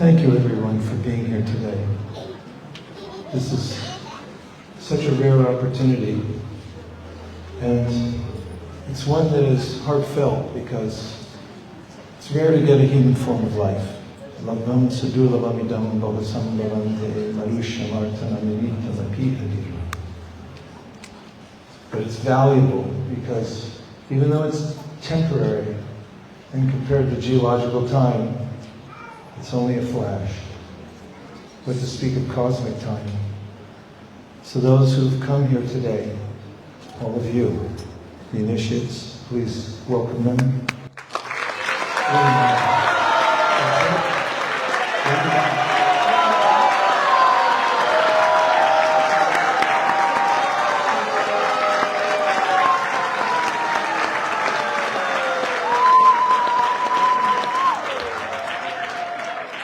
Thank you everyone for being here today. This is such a rare opportunity, and it's one that is heartfelt because it's rare to get a human form of life. But it's valuable because even though it's temporary and compared to geological time, it's only a flash. But to speak of cosmic time. So those who've come here today, all of you, the initiates, please welcome them.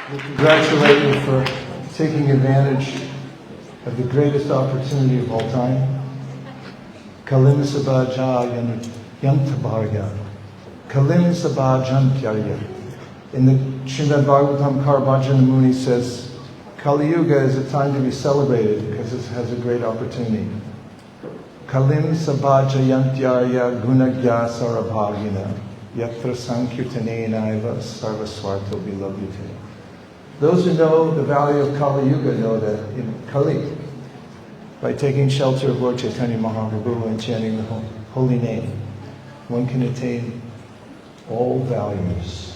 We congratulate you for taking advantage of the greatest opportunity of all time. Kalim Sabhaja Yantabarya. Kalim Sabhajan Pyarya. In the Srimad Bhagavatam, Karabhajana Muni says, Kali Yuga is a time to be celebrated because it has a great opportunity. Kalim Sabhaja Yantyarya Gunagya Sarabhagina Yatra Sankirtanena Eva Sarvaswarto Vilabyute. Those who know the value of Kali Yuga know that in Kali, by taking shelter of Lord Chaitanya Mahaprabhu and chanting the holy name, one can attain all values.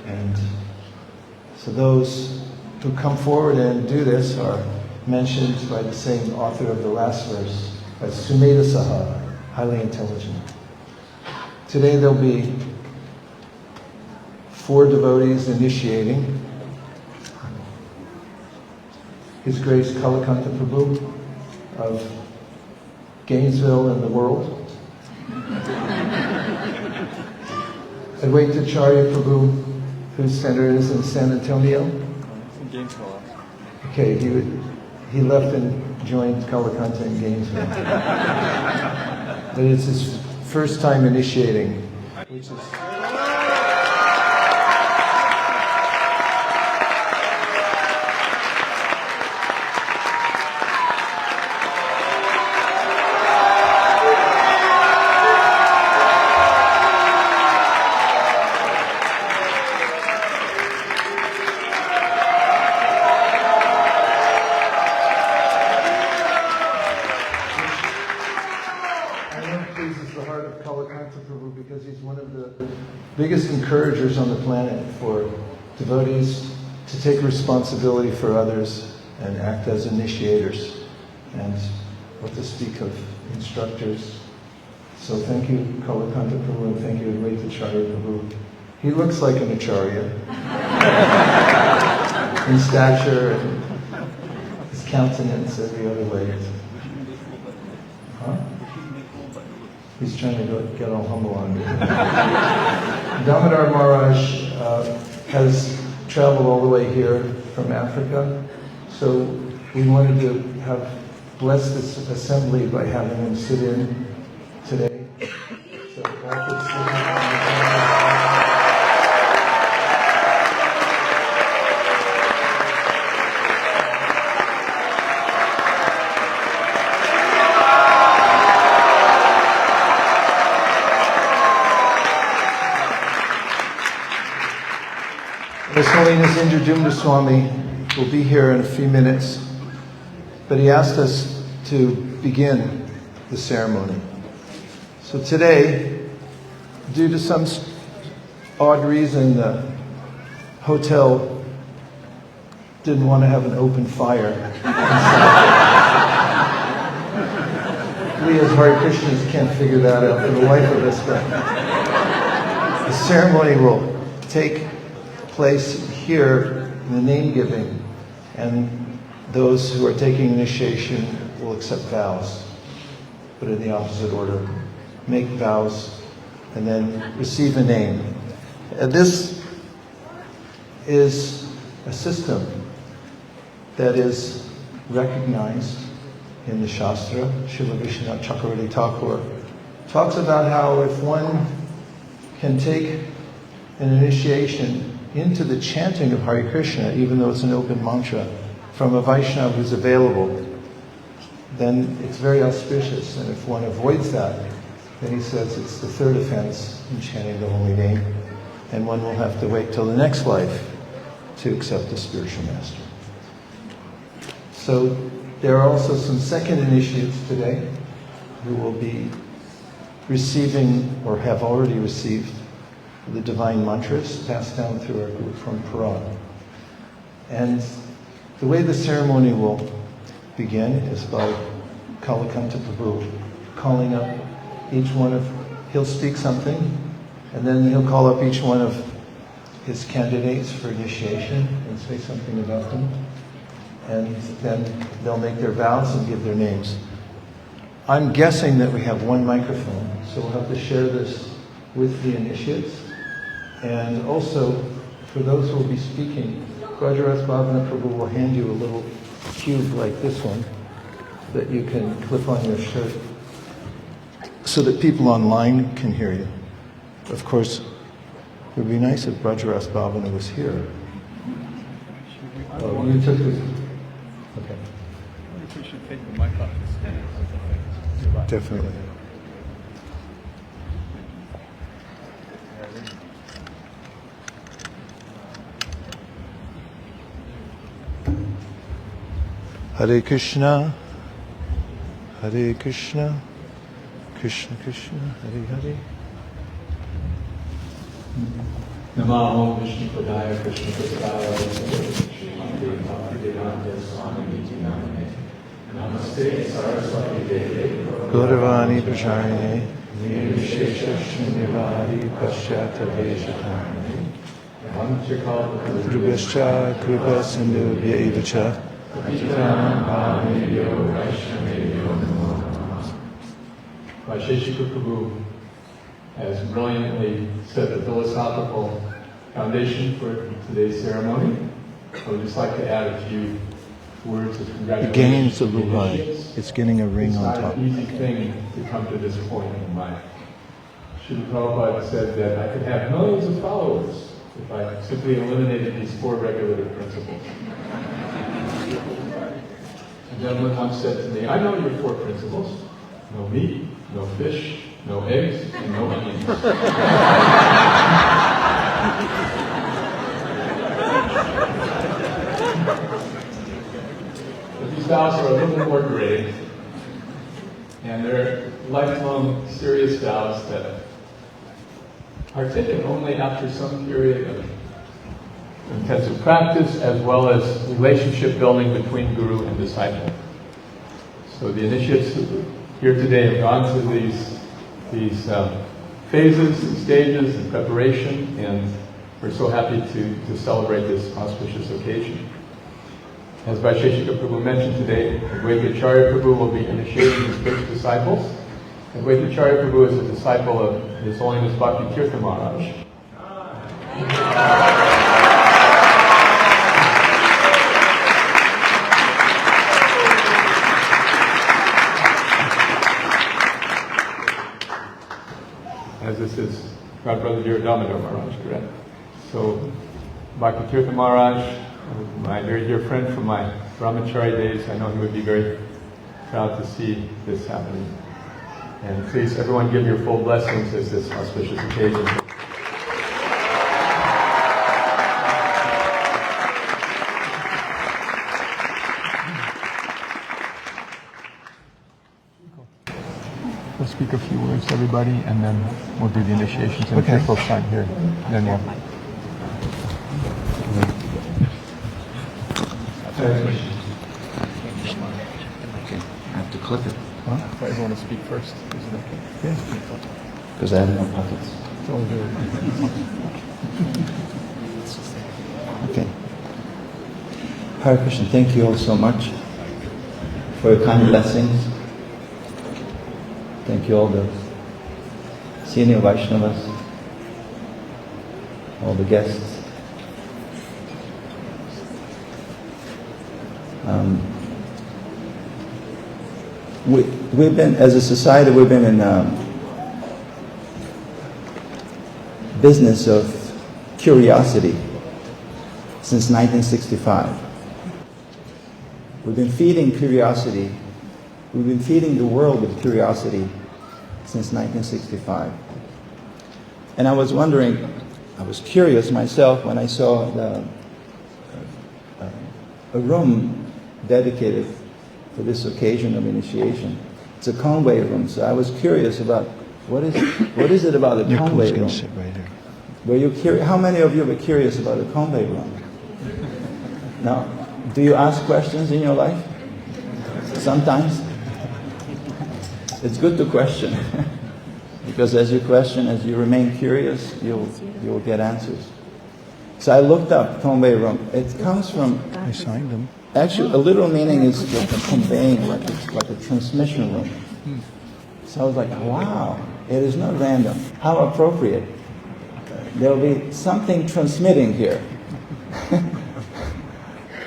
And so those who come forward and do this are mentioned by the same author of the last verse, as Sumedha Saha, highly intelligent. Today there'll be 4 devotees initiating. His Grace Kalakanta Prabhu of Gainesville and the world. Advaitacharya Prabhu, whose center is in San Antonio. In Gainesville. Okay, he left and joined Kalakanta in Gainesville. But it's his first time initiating, which is... biggest encouragers on the planet for devotees to take responsibility for others and act as initiators, and what to speak of instructors. So thank you, Kalakanta Prabhu, and thank you, Advaitacharya Prabhu. He looks like an acharya in stature and his countenance every other way. Huh? He's trying to get all humble on me. Damodar Maharaj has traveled all the way here from Africa, so we wanted to have blessed this assembly by having him sit in today. So all could sit in. His Holiness Indradyumna Swami will be here in a few minutes, but he asked us to begin the ceremony. So today, due to some odd reason, the hotel didn't want to have an open fire inside. We as Hare Krishnas can't figure that out for the life of us, but the ceremony will take place here in the name giving, and those who are taking initiation will accept vows, but in the opposite order. Make vows and then receive a name. And this is a system that is recognized in the Shastra. Srila Vishwanath Chakravarti Thakur talks about how if one can take an initiation, into the chanting of Hare Krishna, even though it's an open mantra, from a Vaishnava who's available, then it's very auspicious. And if one avoids that, then he says it's the third offense in chanting the holy name, and one will have to wait till the next life to accept a spiritual master. So there are also some second initiates today who will be receiving or have already received the divine mantras passed down through our Guru Parmparā. And the way the ceremony will begin is by Kalakanta Prabhu calling up each one of, he'll speak something, and then he'll call up each one of his candidates for initiation and say something about them. And then they'll make their vows and give their names. I'm guessing that we have one microphone, so we'll have to share this with the initiates. And also, for those who will be speaking, Vaiṣṇavas Prabhu will hand you a little cube like this one that you can clip on your shirt so that people online can hear you. Of course, it would be nice if Vaiṣṇavas Bhavana was here. Oh, you took this. Okay. I think we should take the mic off the stand. Definitely. Hare Krishna, Hare Krishna, Krishna Krishna, Hare Hare. Namo Vishnu Padaya Krishna Prasthaya Srimati Bhaktivedanta Swami Niti Namane Namaste Saraswati Devi Gauravani Pracharine, Nirvishesha Srinivadi Paschata Veshatarane, Drupascha Kripa Sindhu Vyevacha, Vaisesika Prabhu has brilliantly set the philosophical foundation for today's ceremony. I would just like to add a few words of congratulations. The gains of the line. It's getting a ring it's on top. top. It's not an easy thing to come to this point in life. Śrī Prabhupada said that I could have millions of followers if I simply eliminated these four regulative principles. A gentleman once said to me, I know your four principles. No meat, no fish, no eggs, and no onions. But these vows are a little bit more grave, and they're lifelong, serious vows that are taken only after some period of intensive practice, as well as relationship building between guru and disciple. So the initiates here today have gone through these phases and stages and preparation, and we're so happy to celebrate this auspicious occasion. As Vaisesika Prabhu mentioned today, Advaitacharya Prabhu will be initiating his first disciples. Advaitacharya Prabhu is a disciple of His Holiness Bhakti Tirtha Maharaj. As this is God Brother Dear Damodar Maharaj, correct? So, Bhakti Tirtha Maharaj, my very dear friend from my brahmachari days, I know he would be very proud to see this happening. And please, everyone, give your full blessings as this auspicious occasion. We'll speak a few words to everybody, and then we'll do the initiations and Okay. folks sign here. Then we'll. Okay, I have to clip it. Everyone will speak first. Is it okay? Yeah. Because I have no pockets. Okay. Hare Krishna, thank you all so much for your kind blessings. Thank you all the senior Vaiṣṇavas, all the guests. We've been, as a society, we've been in business of curiosity. since 1965. We've been feeding curiosity. We've been feeding the world with curiosity since 1965. And I was wondering, I was curious myself when I saw a room dedicated for this occasion of initiation. It's a Conway room, so I was curious about what is it about the Conway room? Sit right here. Were you how many of you were curious about the Conway room? Now, do you ask questions in your life? Sometimes? It's good to question. Because as you question, as you remain curious, you'll get answers. So I looked up Conway room. It comes from, I signed them. actually a literal meaning is like a conveying, like a transmission room. So I was like, wow, it is not random. How appropriate. There will be something transmitting here.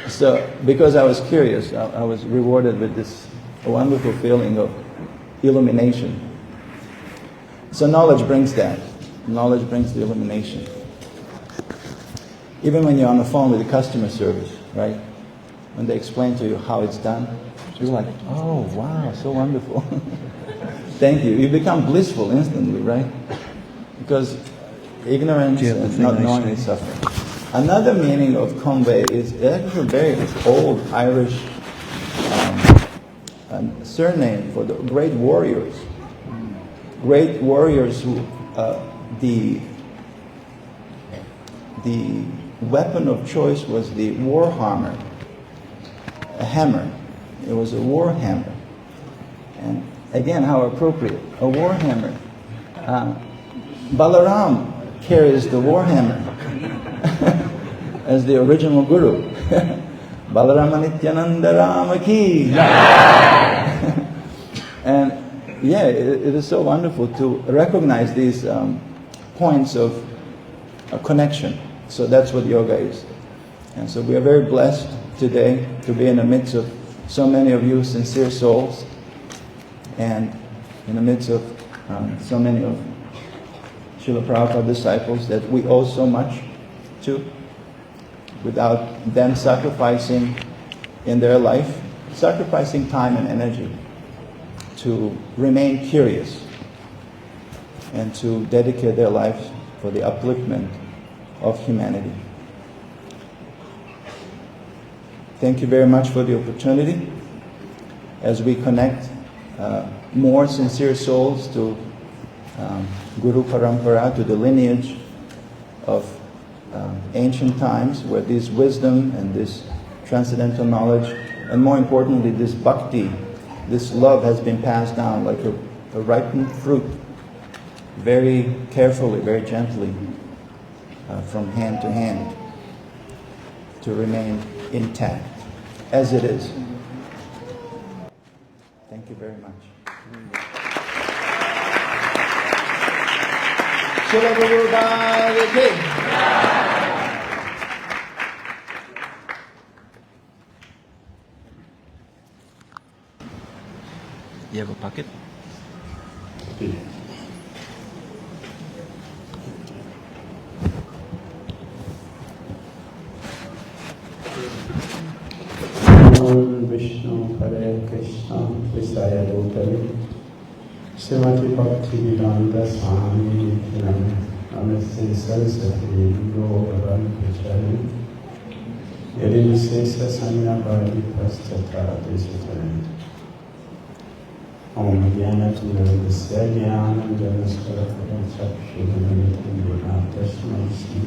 So because I was curious, I was rewarded with this wonderful feeling of illumination. So knowledge brings that. Knowledge brings the illumination. Even when you're on the phone with the customer service, right? When they explain to you how it's done, you're like, oh wow, so wonderful. Thank you. You become blissful instantly, right? Because ignorance and not knowing is suffering. Another meaning of convey is actually very old Irish surname for the great warriors. Great warriors who the weapon of choice was the war hammer, a hammer. It was a war hammer. And again, how appropriate, a war hammer. Balaram carries the war hammer as the original guru. Balarama Nityananda Rama ki. And yeah, it is so wonderful to recognize these points of connection. So that's what yoga is. And so we are very blessed today to be in the midst of so many of you sincere souls, and in the midst of so many of Srila Prabhupada disciples that we owe so much to, without them sacrificing in their life, sacrificing time and energy to remain curious and to dedicate their lives for the upliftment of humanity. Thank you very much for the opportunity as we connect more sincere souls to Guru Parmparā, to the lineage of ancient times where this wisdom and this transcendental knowledge, and more importantly this bhakti, this love has been passed down like a ripened fruit, very carefully, very gently, from hand to hand, to remain intact as it is. Thank you very much. Śrī Guru Parmparā. You have a pocket? Vishnu Hare Krishna Visaya Bhutale Srimati Bhakti Vedanta Swami Namaste Saraswati Guru Parmparā Yadin Sesa Sanya Bhadi Pastata Desatane Om Jnana Tirandasya Jnanam Janaskara Chakshudanitam Vina Tasmai Sri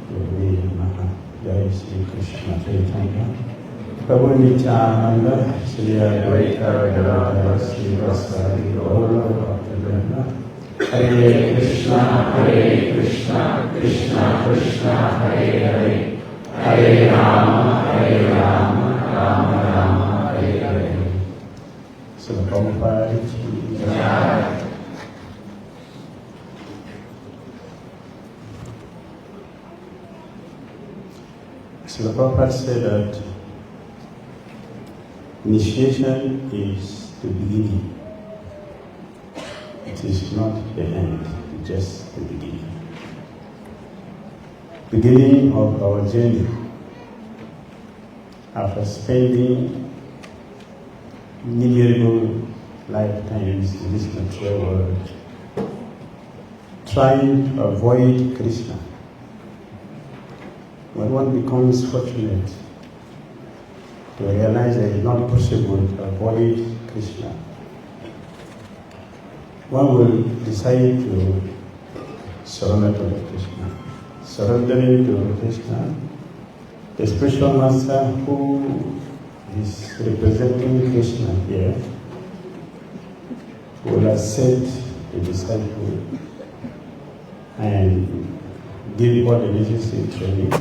Guru Namaha Jai Sri Krishna Chaitanya Prabhu Nityananda, Sri Advaita Gadadhara Srivasadi Gaura Bhaktivinoda Hare Krishna, Krishna Krishna, Hare Hare, Hare Rama, Rama Rama, Hare Hare. So the Prabhupada Jai. So the Prabhupada said that initiation is the beginning. It is not the end, it's just the beginning. Beginning of our journey after spending innumerable lifetimes in this material world, trying to avoid Krishna, when one becomes fortunate to realize that it's not possible to avoid Krishna, one will decide to surrender to Krishna. Surrendering to Krishna, the spiritual master who is representing Krishna here will accept the disciple and give all the necessary training.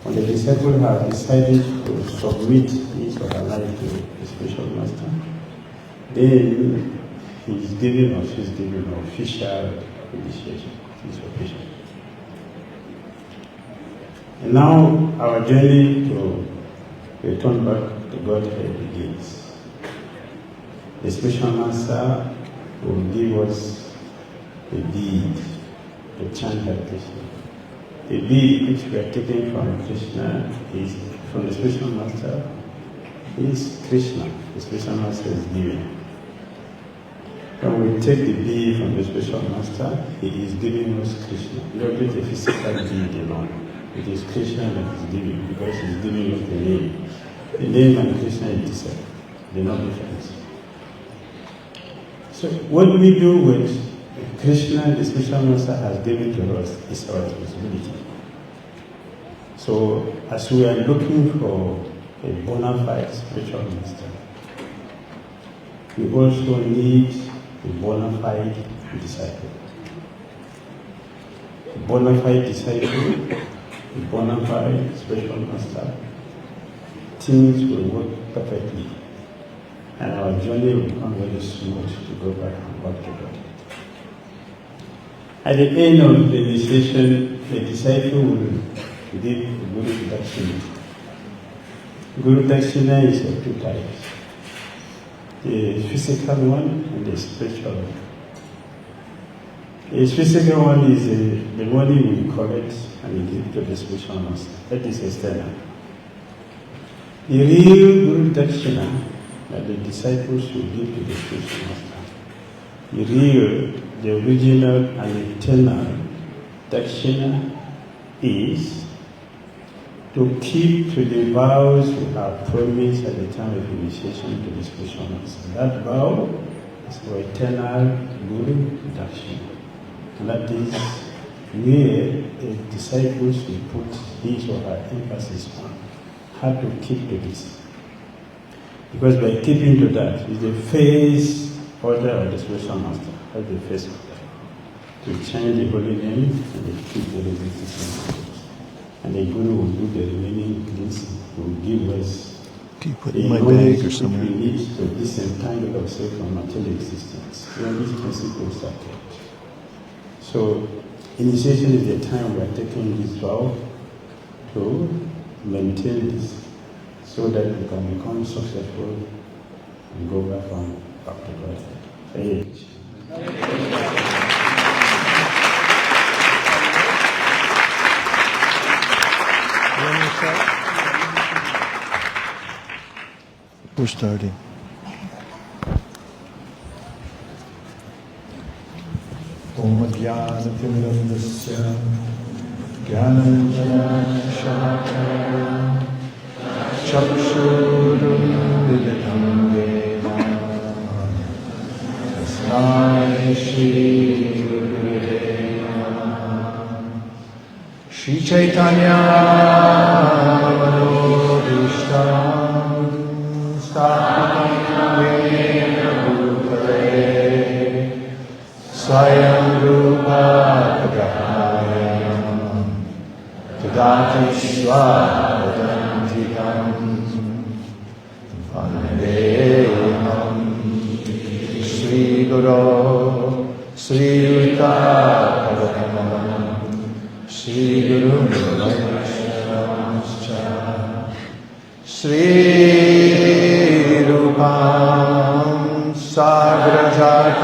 When the disciple has decided to submit his or her life to the spiritual master, then he is given or she is given official initiation. It is official. And now our journey to return back to Godhead begins. The spiritual master will give us a bead to chant Hare Krishna. The bead which we are taking from Krishna is from the spiritual master is Krishna. The spiritual master is giving. When we take the bead from the spiritual master, he is giving us Krishna. Not just a physical bead alone. It is Krishna that is giving, because he is giving us the name. The name and Krishna is the same. They are not different. So what we do with Krishna, the spiritual master has given to us, is our responsibility. So as we are looking for a bona fide spiritual master, we also need a bona fide disciple. A bona fide disciple, a bona fide spiritual master, things will work perfectly, and our journey will become very smooth to go back and back to God. At the end of the initiation, the disciple will give Guru Dakshina. Guru Dakshina is of two types: the physical one and the spiritual one. The physical one is the money we collect and we give to the spiritual master. That is external. The real Guru Dakshina that the disciples should give to the spiritual master, the real, the original and eternal Dakshina is to keep to the vows we have promised at the time of initiation to the spiritual master. That vow is for eternal Guru Dakshina. And that is where the disciples will put his or her emphasis on how to keep to this. Because by keeping to that is the first order of the spiritual master, that's the first order. To change the holy name and to keep the restitution. And the Guru will do the remaining cleansing, will give us Can you put it in my bag or somewhere? we need to disentangle ourselves from material existence. When these principles are kept. So, initiation is the time we are taking this vow to maintain this, so that we can become successful and go back to God. Hare Krishna. We're starting. Om Jnanatimidandasya Jnananjana Shalakaya Chakshurunmilitam Yena Tasmai Śrī Gurave Namah. Shri Chaitanya Manobhishtam Sthapitam Yena Bhutale Swayam Rupa Kadayam Tadati Swadantikam Vandeham Śrī Guru Parmparā Śrī Guru Vaisesika Dasa Śrī Rupam Sagrajatam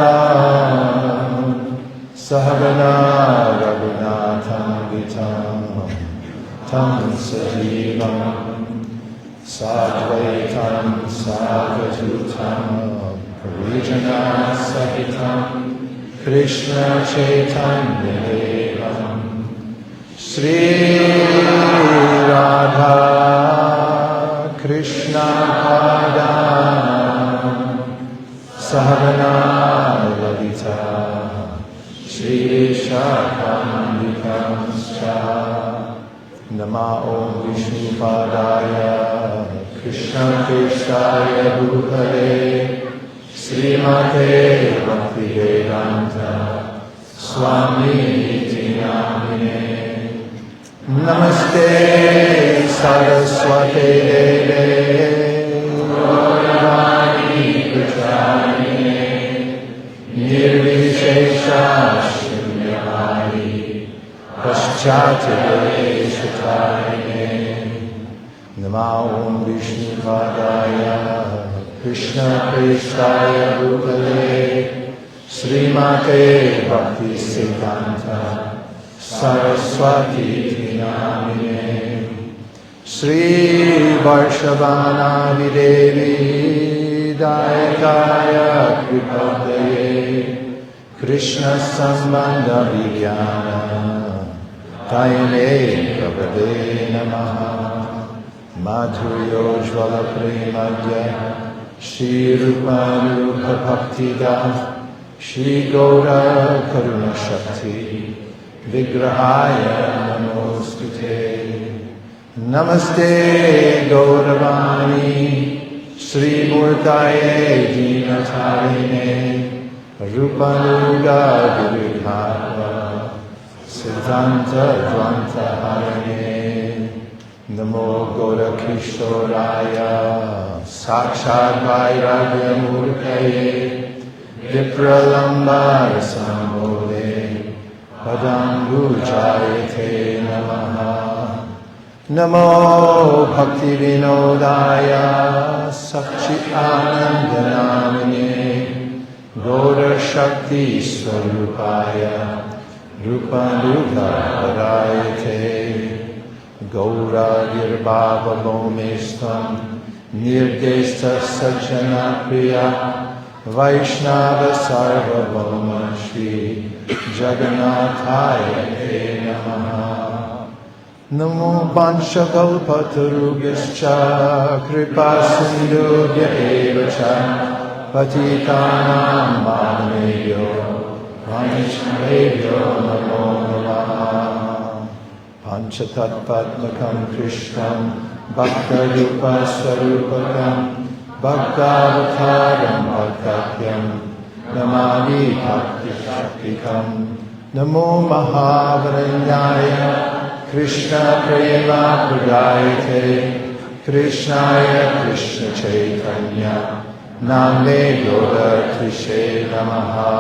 Sahagana Raghunatham Vitam Tam Sajivam Sadvaitam Savajutam Parijana Sahitam Krishna Chaitanya Devam Śrī Radha Krishna Padana Sahavana Lalita Śrī Shakambhikamscha Nama Om Vaiṣṇavaya Krishna Krishnaya Bhutale Srimate Bhaktivedanta Swami Iti Namine Namaste Saraswate Deve Gauravani Pracharine Nirvishesha Shunyavadi Paschatyadeshatarine Nama Om Vaiṣṇavaya Krishna Krishnaya Bhutale Srimate Bhaktisiddhanta Saraswati Namine Śrī Vaisesika Devi Dayakaya Kripadaye Krishna Sambandha Vijnana Kayane Prabhade Namaha Madhuryo Jvala Premadya Śrī Rupa Rupa Bhaktida Śrī Gaura Karuna Shakti Vigrahaya Namostute Namaste Gauravani Śrī Murtaye Dinatarine Rupanuga Viruddhava Siddhanta Dvanta Harane Namo Gaura Kishoraya Sakshat Vairagya Murtaye Vipralambara Sambhode Padangujayate Namaha Namo Bhakti Vinodaya Sakchi Anandanamine Gaura Shakti Swarupaya Rupanuga Parayate Gaura Girbhava Bhomestam Nirdesta Sajjana Priya Vaiṣṇava Sarvabhauma Śrī Jagannathaya Te Namaha Namo Panchakalpatarubhyascha Kripa Sindhubhya eva cha Patitanam Pavanebhyo Vaishnavebhyo Namo Namaha Panchatatpadmakam Krishnam Bhakta-rupa Swarupakam Bhagavataram Bhaktatyam Namami Bhakti Shaktikam Namo Mahavaranyaya Krishna Prema Pradayate Krishnaya Krishna Chaitanya Namne Yoga Krishe Namaha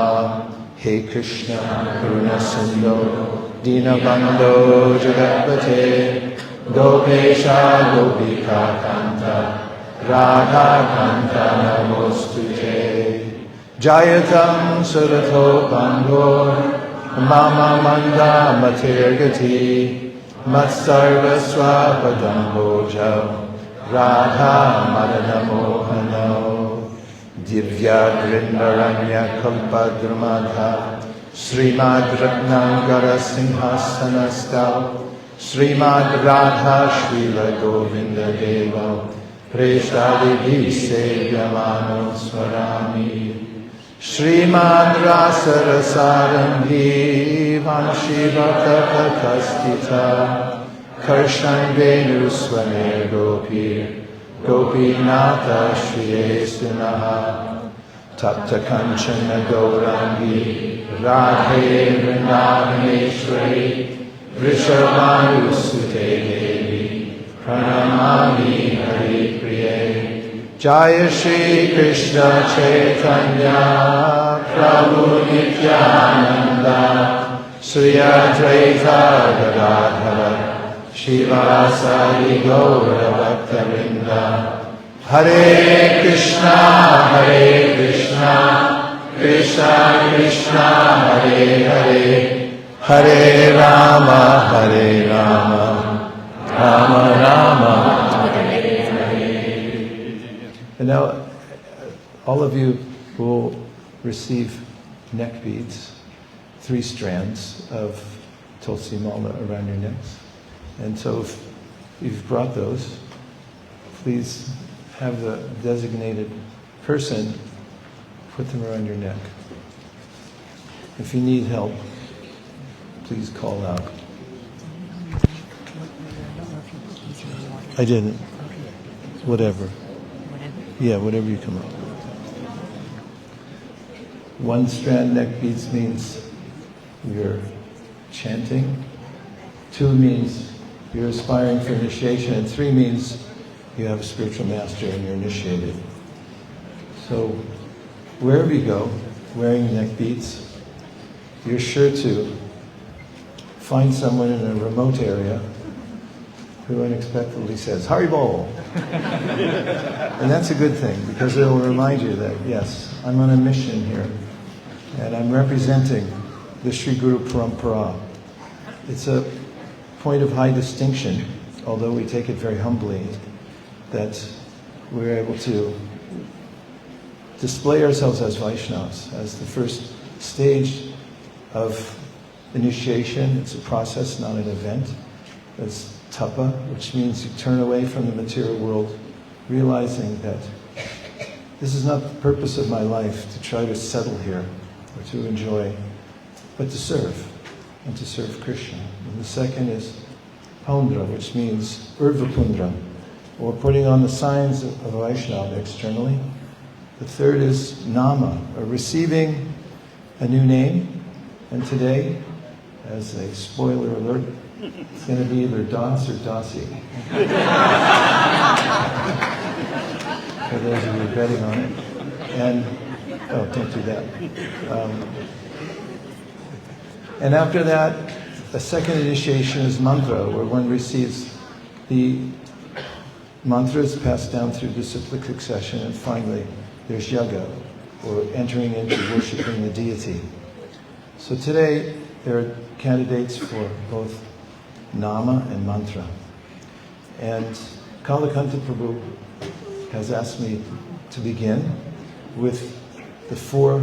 He Krishna Karuna Sindho Dinabandho Jagatpate Gopesha Gopika Kanta Radha Kanta Namostute Jayatam Surato Bandho Mama Manda Matirgati Matsarva Swapadam Boja Radha Madana Mohano Divya Drindaranya Kalpadrumadha Srimad Ratnangara Sinhasanasta Srimad Radha Srila Govinda Deva Prestadibhi Sevyamano Swarami Srimad Rasa Rasarambi Vanshivata Kakastita Karshan Venu Swamer Gopir Gopinata Shriyesunaha Tapta Kanchana Gaurangi Radhe Vrindavaneshwari Vrishabhanu Sute Devi Pranamami Hari Priye Jaya Shri Krishna Chaitanya Prabhu Nityananda Sri Advaita Gadadhara Shivasari Gaura Bhaktavinda Hare Krishna Krishna Krishna Hare Hare Hare Rama Rama Rama Hare And now, all of you will receive neck beads, 3 strands of tulsi mala around your necks. And so if you've brought those, please have the designated person put them around your neck. If you need help, please call out. I didn't. Whatever. Yeah, whatever you come up with. 1 strand neck beads means you're chanting. 2 means you're aspiring for initiation. And 3 means you have a spiritual master and you're initiated. So wherever you go, wearing neck beads, you're sure to find someone in a remote area who unexpectedly says, Haribol! And that's a good thing, because it will remind you that, yes, I'm on a mission here, and I'm representing the Śrī Guru Parmparā. It's a point of high distinction, although we take it very humbly, that we're able to display ourselves as Vaiṣṇavas, as the first stage of initiation. It's a process, not an event. It's tapa, which means you turn away from the material world, realizing that this is not the purpose of my life, to try to settle here or to enjoy, but to serve, and to serve Krishna. And the second is pundra, which means urvapundra, or putting on the signs of Vaishnava externally. The third is nama, or receiving a new name. And today, as a spoiler alert, it's going to be either Das or Dasi. For those of you betting on it. And, oh, don't do that. And after that, a second initiation is mantra, where one receives the mantras passed down through disciplic succession, and finally there's yaga, or entering into worshipping the deity. So today there are candidates for both nama and mantra. And Kalakanta Prabhu has asked me to begin with the 4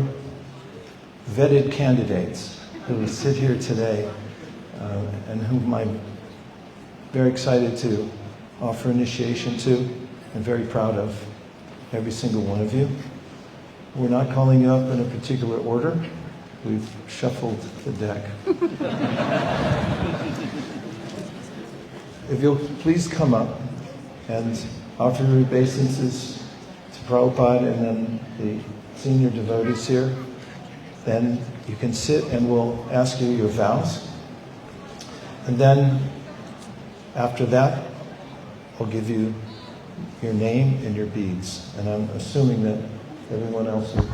vetted candidates who sit here today and whom I'm very excited to offer initiation to and very proud of, every single one of you. We're not calling you up in a particular order. We've shuffled the deck. If you'll please come up and offer your obeisances to Prabhupada and then the senior devotees here, then you can sit and we'll ask you your vows. And then after that, I'll give you your name and your beads. And I'm assuming that everyone else will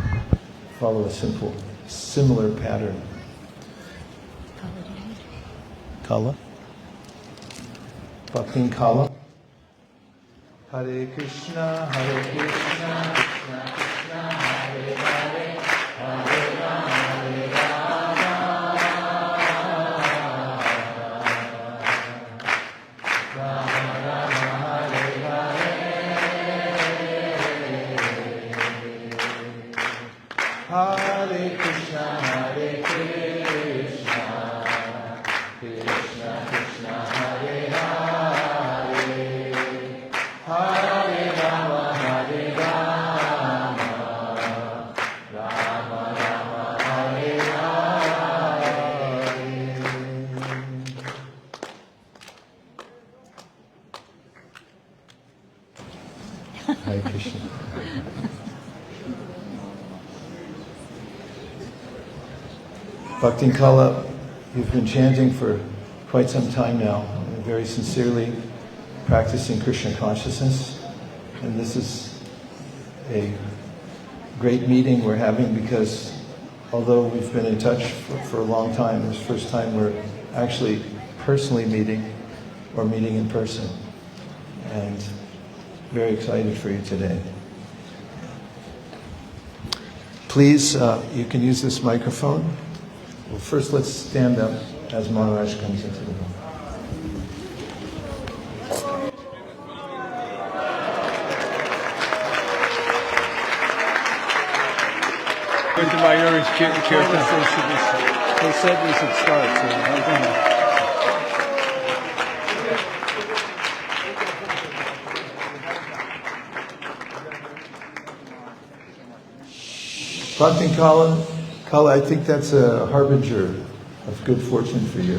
follow a similar pattern. Kala? Bhaktin Kala? Hare Krishna, Hare Krishna, Krishna Krishna, Hare Hare, Hare Rama, Hare Rama, Rama Rama, Hare Hare, Hare Krishna, Hare Krishna, Krishna Krishna, Hare Hare, Hare Rama, Hare Rama, Rama Rama, Hare Hare. Hare Krishna. Bhakti Kala, you've been chanting for quite some time now, and very sincerely practicing Krishna consciousness. And this is a great meeting we're having because although we've been in touch for a long time, it's the first time we're actually personally meeting or meeting in person. And very excited for you today. Please, you can use this microphone. Well, first let's stand up as Maharaj comes into the room. With the Mayuri's kirtan, they said we should start, so I don't know. Bhakti Kala, I think that's a harbinger of good fortune for you.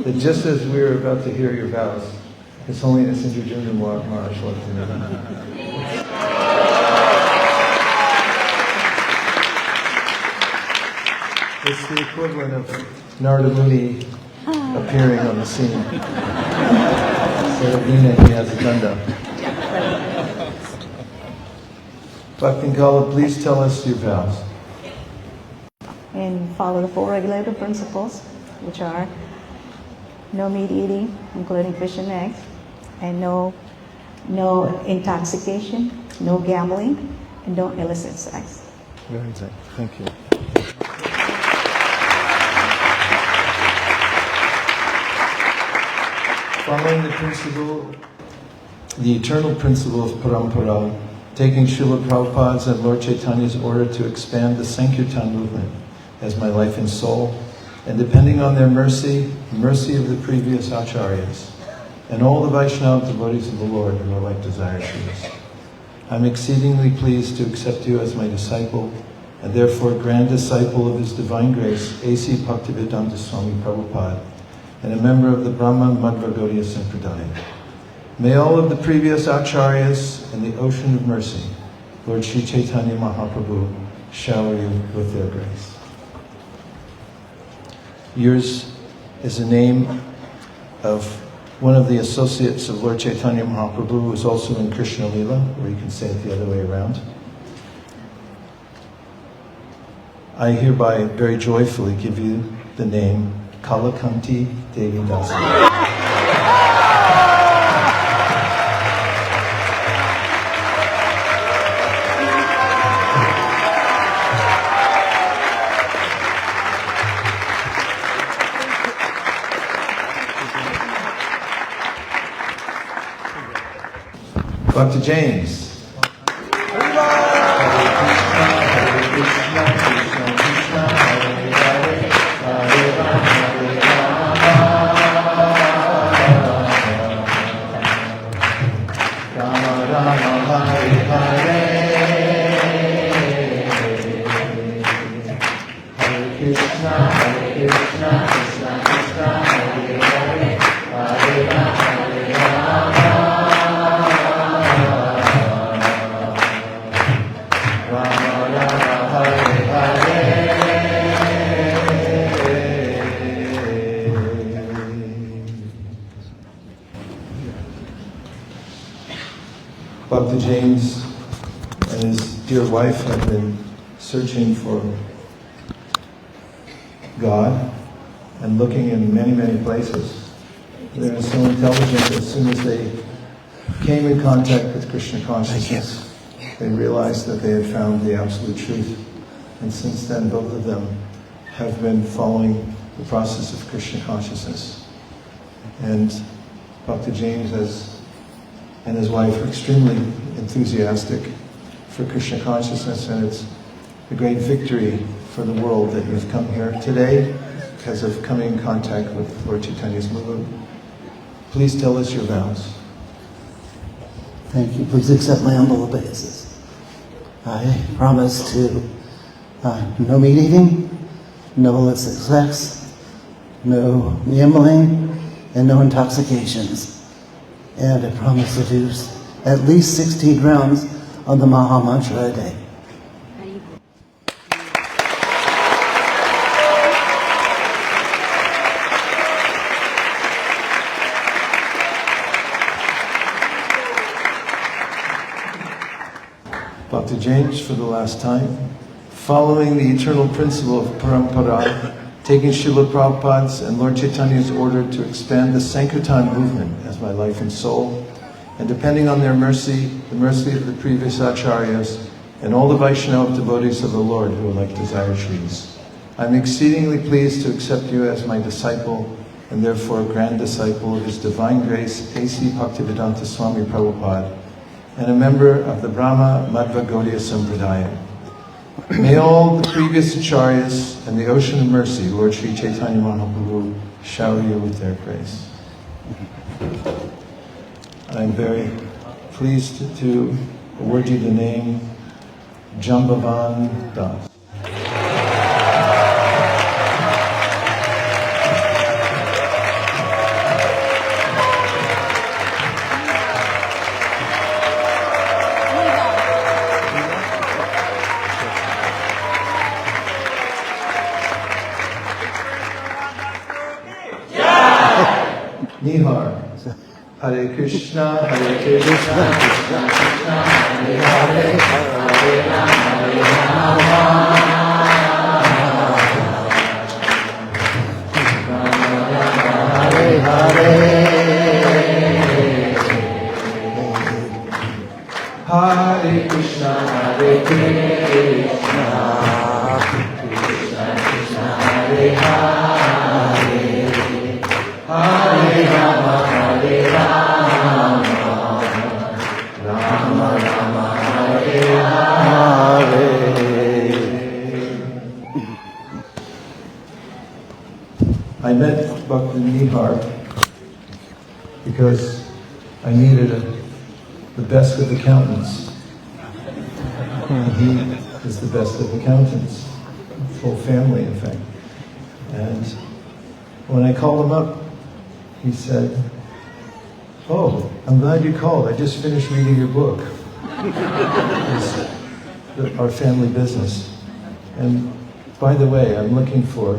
That just as we were about to hear your vows, His Holiness Indrajuna Maharaj left in heaven. It's the equivalent of Narada Muni appearing on the scene. Instead of Veena, he has a danda. Bhakti Kala, please tell us your vows. And follow the four regulative principles, which are no meat eating, including fish and eggs, and no intoxication, no gambling, and no illicit sex. Very good. Thank you. Following the principle, the eternal principle of Parmparā, taking Srila Prabhupada's and Lord Chaitanya's order to expand the Sankirtan movement as my life and soul, and depending on their mercy, the mercy of the previous acharyas, and all the Vaiṣṇava devotees of the Lord who are like desire trees. I'm exceedingly pleased to accept you as my disciple, and therefore grand disciple of His Divine Grace, A.C. Bhaktivedanta Swami Prabhupada, and a member of the Brahma Madhva Gaudiya Sampradaya. May all of the previous acharyas and the ocean of mercy, Lord Sri Chaitanya Mahaprabhu, shower you with their grace. Yours is the name of one of the associates of Lord Chaitanya Mahaprabhu, who is also in Krishna Lila, or you can say it the other way around. I hereby very joyfully give you the name Kalakanti Devi Dasa. Dr. James. Dr. James and his dear wife have been searching for God and looking in many, many places. They were so intelligent that as soon as they came in contact with Krishna consciousness, they realized that they had found the absolute truth. And since then, both of them have been following the process of Krishna consciousness. And Dr. James and his wife are extremely enthusiastic for Krishna consciousness, and it's a great victory for the world that you've come here today because of coming in contact with Lord Chaitanya's movement. Please tell us your vows. Thank you. Please accept my humble obeisances. I promise to no meat eating, no illicit sex, no gambling, and no intoxications. And I promise to do at least 16 rounds of the Maha Mantra a day. Dr. James, for the last time, following the eternal principle of Parmparā, taking Srila Prabhupada's and Lord Chaitanya's order to expand the Sankirtan movement as my life and soul, and depending on their mercy, the mercy of the previous acharyas, and all the Vaiṣṇava devotees of the Lord who are like desire trees. I'm exceedingly pleased to accept you as my disciple, and therefore grand disciple of His Divine Grace, A.C. Bhaktivedanta Swami Prabhupada, and a member of the Brahma Madhva Gaudiya Sampradaya. May all the previous acharyas and the ocean of mercy, Lord Sri Chaitanya Mahaprabhu, shower you with their grace. I'm very pleased to award you the name Jambavan Das. Nihar. Hare Krishna, Hare Krishna, Krishna Krishna, Hare Hare, Hare Rama, Hare Hare, Hare Krishna, Hare Krishna, Krishna Krishna, Hare Hare, Hare Rama, Hare Rama, Rama Rama, Hare Hare. I met Bhakti Nihar because I needed the best of accountants. He is the best of accountants, full family in fact. And when I called him up, he said, "Oh, I'm glad you called. I just finished reading your book." It's our family business. And by the way, I'm looking for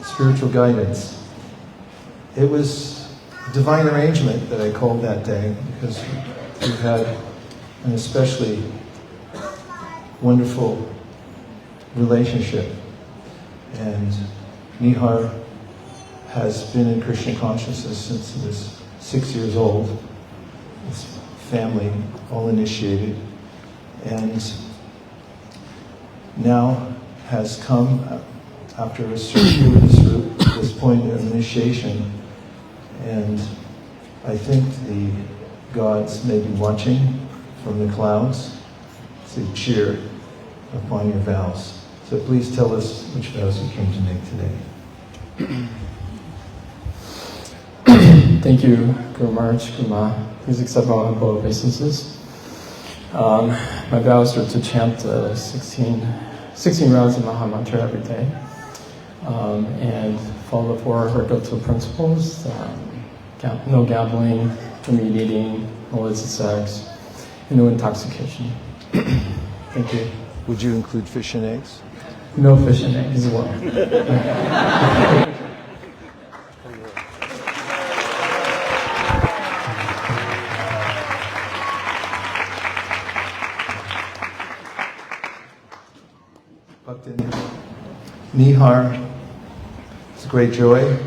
spiritual guidance. It was divine arrangement that I called that day because we've had an especially wonderful relationship. And Nihar has been in Krishna consciousness since he was 6 years old. His family, all initiated, and now has come after a circuitous route to this point of initiation. And I think the gods may be watching from the clouds to cheer upon your vows. So please tell us which vows you came to make today. Thank you, Guru Maharaj, Guru Ma. Please accept my humble obeisances. My vows are to chant 16 rounds of Maha Mantra every day, and follow the 4 Haribol principles, no gambling, no meat eating, no illicit sex, and no intoxication. Thank you. Would you include fish and eggs? No fish and eggs as well. Nihar, it's a great joy,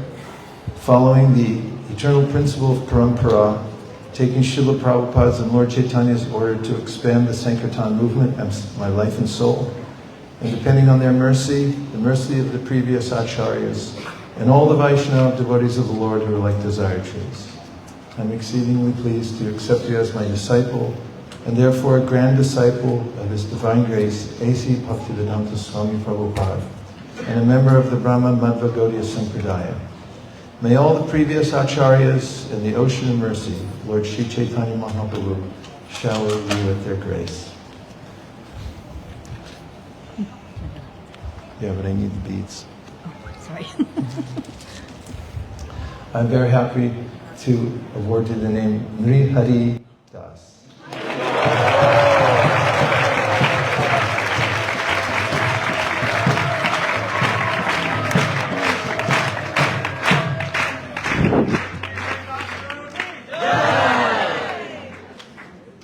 following the eternal principle of Parmparā, taking Srila Prabhupada's and Lord Chaitanya's order to expand the Sankirtan movement as my life and soul, and depending on their mercy, the mercy of the previous acharyas, and all the Vaiṣṇava devotees of the Lord who are like desire trees. I'm exceedingly pleased to accept you as my disciple, and therefore a grand disciple of His Divine Grace, A.C. Bhaktivedanta Swami Prabhupada, and a member of the Brahma Madhva Gaudiya Sampradaya. May all the previous acharyas in the ocean of mercy, Lord Sri Chaitanya Mahaprabhu, shower you with their grace. Yeah, but I need the beads. Oh, sorry. I'm very happy to award you the name Nrihari Das.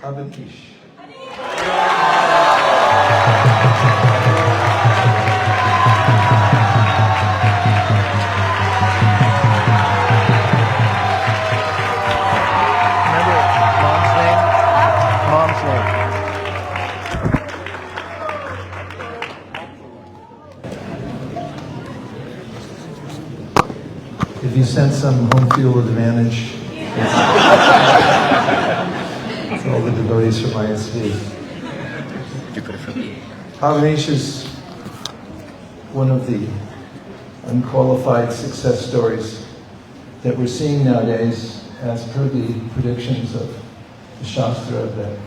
Abhish. If you sense some home field advantage, it's all the devotees from ISV. Avanish is one of the unqualified success stories that we're seeing nowadays, as per the predictions of the Shastra, that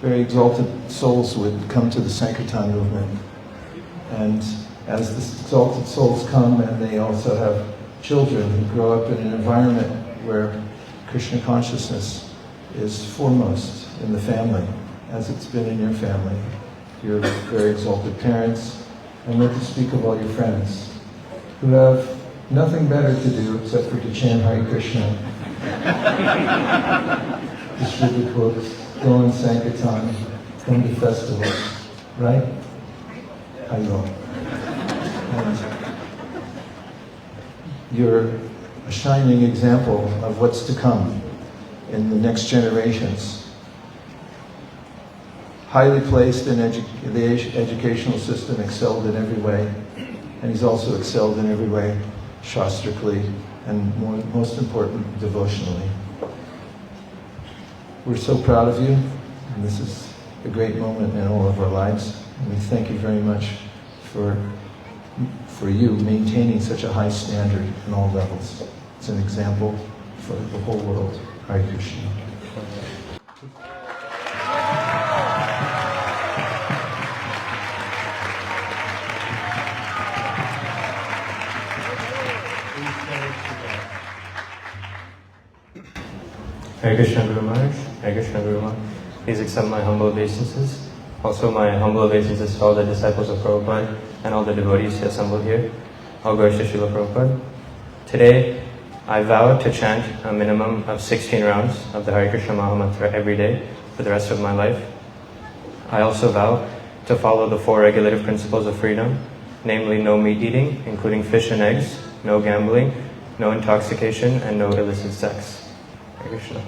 very exalted souls would come to the Sankirtan movement. And as the exalted souls come, and they also have children who grow up in an environment where Krishna consciousness is foremost in the family, as it's been in your family, your very exalted parents, and what to speak of all your friends, who have nothing better to do except for to chant Hare Krishna, distribute books, go on Sankirtan, come to festivals, right? I go. And you're a shining example of what's to come in the next generations. Highly placed in the educational system, excelled in every way, and he's also excelled in every way, shastrically, and most important, devotionally. We're so proud of you, and this is a great moment in all of our lives, and we thank you very much for you maintaining such a high standard in all levels. It's an example for the whole world. Hare Krishna. Hare Krishna Guru Maharaj, Hare Krishna Guru Maharaj. Please accept my humble obeisances. Also my humble obeisances to all the disciples of Prabhupada and all the devotees assembled here. All glories to Srila Prabhupada. Today, I vow to chant a minimum of 16 rounds of the Hare Krishna Maha Mantra every day for the rest of my life. I also vow to follow the 4 regulative principles of freedom, namely no meat eating, including fish and eggs, no gambling, no intoxication, and no illicit sex. Hare Krishna.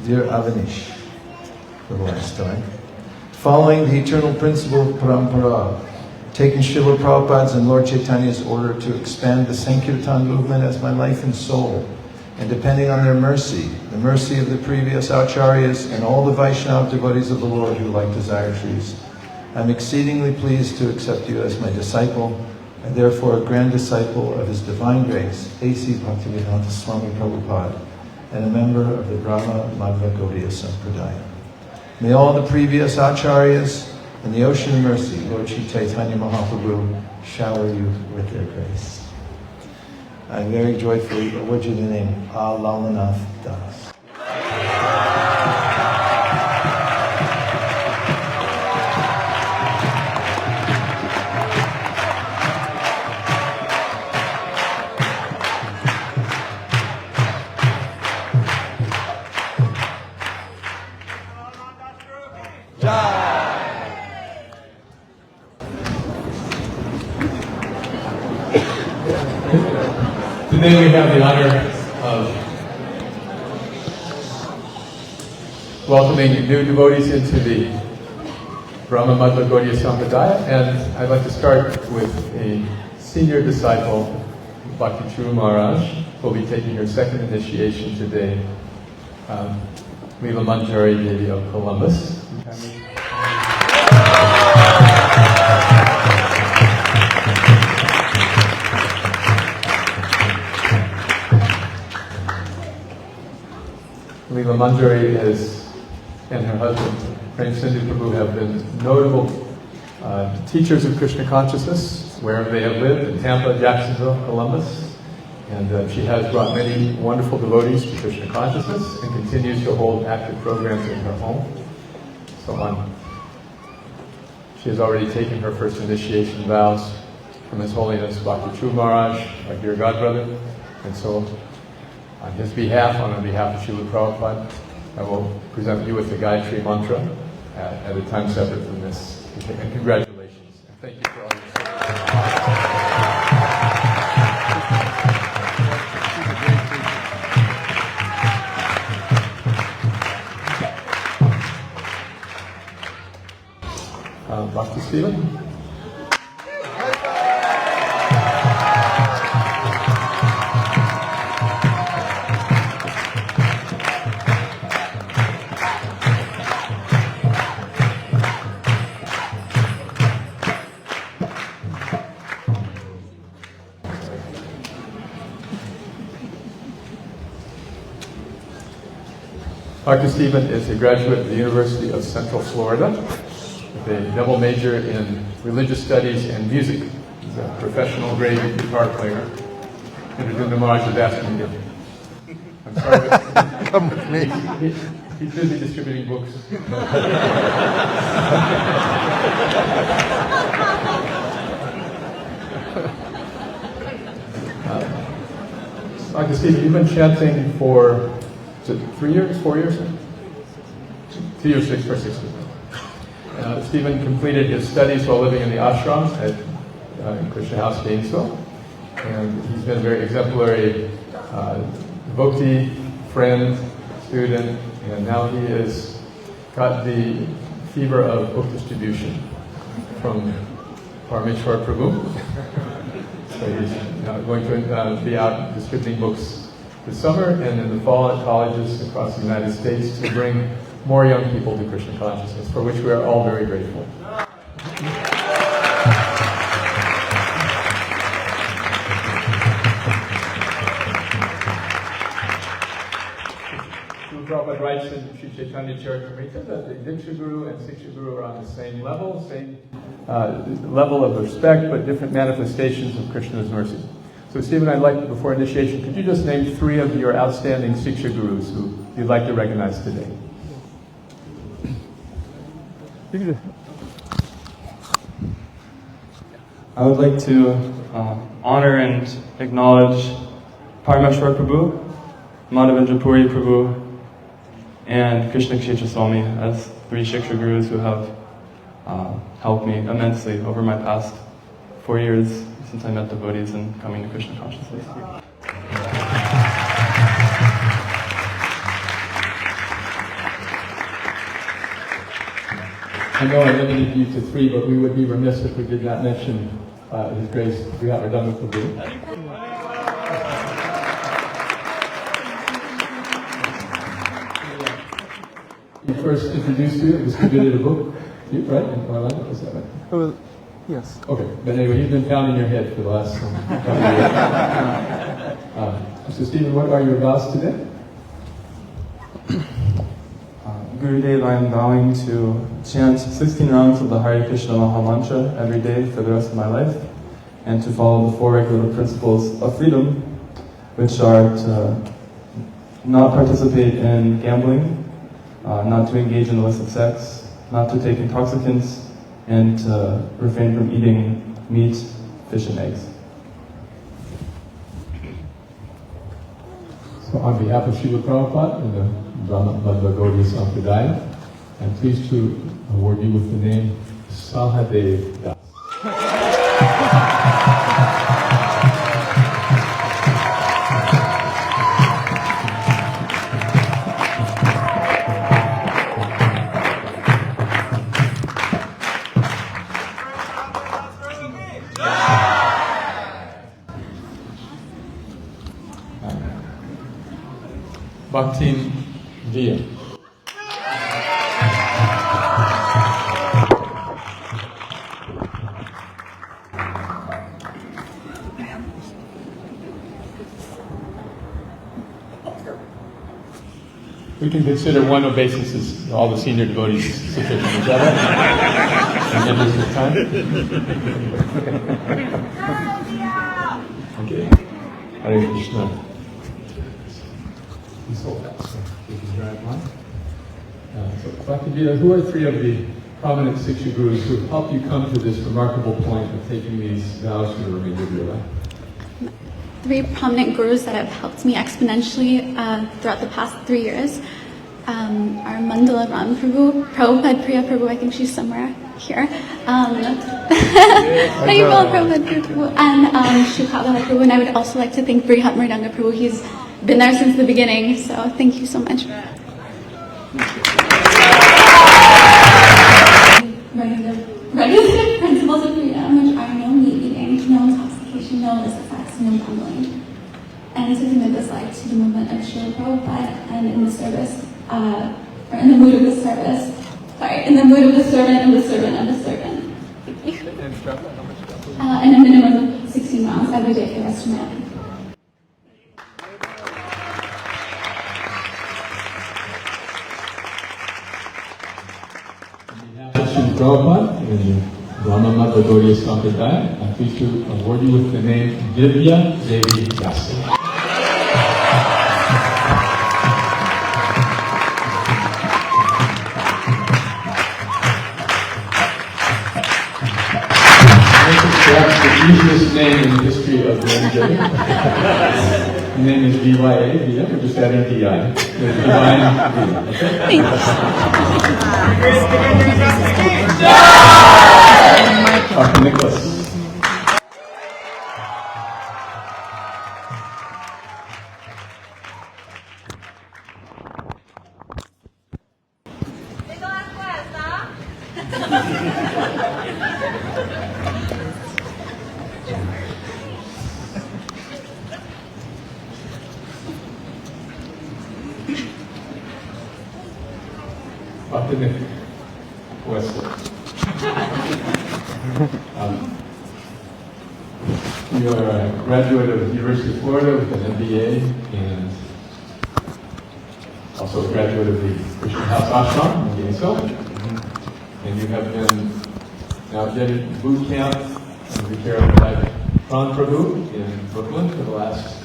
Dear Avanish, for the last time, following the eternal principle of Parmparā, taking Srila Prabhupada's and Lord Chaitanya's order to expand the Sankirtan movement as my life and soul, and depending on their mercy, the mercy of the previous acharyas and all the Vaiṣṇava devotees of the Lord who like desire trees, I'm exceedingly pleased to accept you as my disciple, and therefore a grand disciple of His Divine Grace, A.C. Bhaktivedanta Swami Prabhupada, and a member of the Brahma Madhva Gaudiya Sampradaya. May all the previous acharyas and the ocean of mercy, Lord Chaitanya Mahaprabhu, shower you with their grace. I very joyfully award you the name Lalanath Das. Today we have the honor of welcoming new devotees into the Brahma Madhva Gaudiya Sampradaya, and I'd like to start with a senior disciple, Bhakti Churu Maharaj, who will be taking her second initiation today, Leela Manjari Devi of Columbus. Leela Manjari and her husband, Prem Sindhu Prabhu, have been notable teachers of Krishna consciousness wherever they have lived, in Tampa, Jacksonville, Columbus. And she has brought many wonderful devotees to Krishna consciousness and continues to hold active programs in her home. So on. She has already taken her first initiation vows from His Holiness Bhakti Churu Maharaj, our dear godbrother. And so on his behalf, on behalf of Srila Prabhupada, I will present you with the Gayatri Mantra at a time separate from this. And congratulations. And thank you for all your support. Bhakti Stephen. Dr. Stephen is a graduate of the University of Central Florida with a double major in religious studies and music. He's a professional grade guitar player. Indra Maharaj is asking him. I'm sorry, but Come with me. he's busy distributing books. Dr. Stephen, you've been chanting for, is it 3 years, 4 years? 2 years, 6 years. Stephen completed his studies while living in the ashram at Krishna House, Gainesville. And he's been a very exemplary devotee, friend, student, and now he has got the fever of book distribution from Parameshwar Prabhu. So he's going to be out distributing books this summer and in the fall at colleges across the United States to bring more young people to Krishna consciousness, for which we are all very grateful. Prabhupada writes in Sri Chaitanya Charitamrita that the Diksha Guru and Siksha Guru are on the same level of respect, but different manifestations of Krishna's mercy. So Stephen, I'd like, before initiation, could you just name 3 of your outstanding Siksha Gurus who you'd like to recognize today? I would like to honor and acknowledge Parameshwar Prabhu, Madhavendra Puri Prabhu, and Krishna Kshetra Swami as 3 Shiksha Gurus who have helped me immensely over my past 4 years since I met devotees and coming to Krishna consciousness. I know I limited you to 3, but we would be remiss if we did not mention His Grace Vaiṣṇavas Prabhu. He first introduced you and distributed a book, right, in Orlando, is that right? Well, yes. Okay, but anyway, he's been pounding your head for the last couple of years. So Stephen, what are your vows today? Gurudev, I am vowing to chant 16 rounds of the Hare Krishna Maha Mantra every day for the rest of my life, and to follow the 4 regular principles of freedom, which are to not participate in gambling, not to engage in illicit sex, not to take intoxicants, and to refrain from eating meat, fish, and eggs. So on behalf of Śrī Guru Parmparā and the Brahma Gaudiya Sampradaya, I'm pleased to award you with the name Sahadev Das. Bhaktin Via. We can consider one obeisance as all the senior devotees sufficient. Is that right? In the interest of time? Okay. Hare Krishna. So, Bhakti Vida, who are 3 of the prominent Siksha Gurus who have helped you come to this remarkable point of taking these vows for the remainder of your life? 3 prominent gurus that have helped me exponentially throughout the past 3 years are Mandala Ram Prabhu, Prabhupada Priya Prabhu, I think she's somewhere here, Haribol Prabhupada Prabhu, and Shukhabala Prabhu. And I would also like to thank Brihat Mridanga Prabhu. He's been there since the beginning, so thank you so much. Regular principles of freedom, which are no meat eating, no intoxication, no illicit sex, no gambling, and to commit this life to the movement of Śrīla Prabhupada and in the service, or in the mood of the service, in the mood of the servant and the servant of the servant. And a minimum of 16 rounds every day for the rest of my life. Prabhupada in the Brahma Mata Gaudiya Sampradaya. I'm pleased to award you with the name Divya Devi Dasa. Perhaps the easiest name in the history of the Devi. The name is VYA, Via, we're just adding DI. Divine Via, okay? Dr. Nicholas. Dr. Nick Wesley. You are a graduate of the University of Florida with an MBA and also a graduate of the Krishna House Ashram in Gainesville. And you have been now getting boot camp and the care of Ron Prabhu in Brooklyn for the last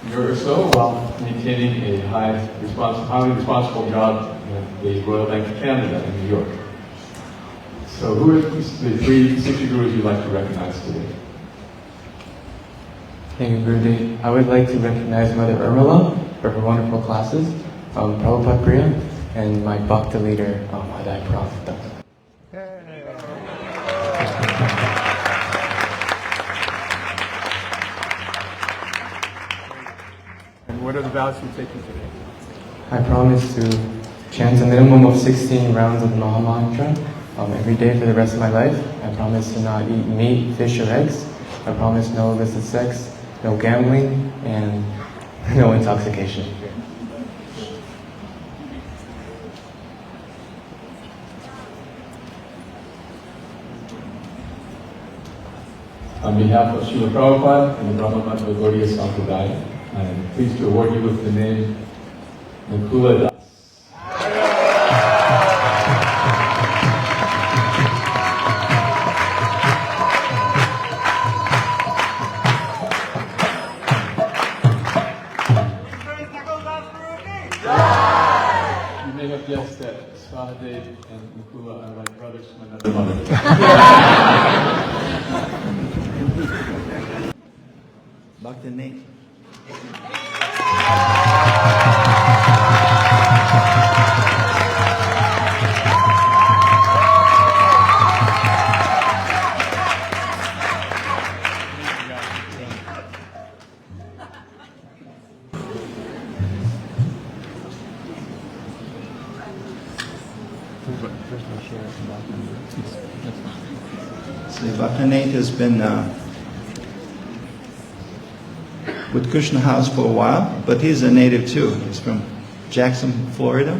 year or so while maintaining a highly responsible job at the Royal Bank of Canada in New York. So who are the three Sikhi Gurus you'd like to recognize today? Thank you, Guruji. I would like to recognize Mother Urmila for her wonderful classes, Prabhupada Priya, and my Bhakta leader, Adai Prabhupada. And what are the vows you're taking today? I promise to chant a minimum of 16 rounds of the Maha Mantra every day for the rest of my life. I promise to not eat meat, fish, or eggs. I promise no illicit sex, no gambling, and no intoxication. On behalf of Srila Prabhupada and the Brahma Mata Gaudiya Sampradaya, I am pleased to award you with the name Nakula Das. You may have guessed that Swahadev and Nakula are like brothers from another mother. Bhakti Nate. So Bhakti Nate has been with Krishna House for a while, but he's a native too. He's from Jackson, Florida.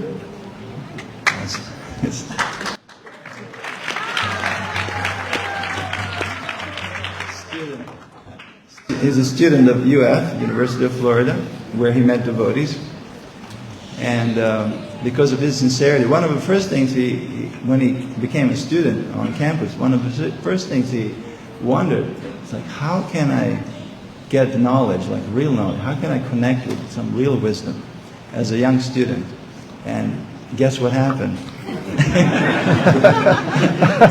He's a student of UF, University of Florida, where he met devotees. And because of his sincerity, one of the first things when he became a student on campus, one of the first things he wondered, it's like, how can I get knowledge, like real knowledge? How can I connect with some real wisdom as a young student? And guess what happened?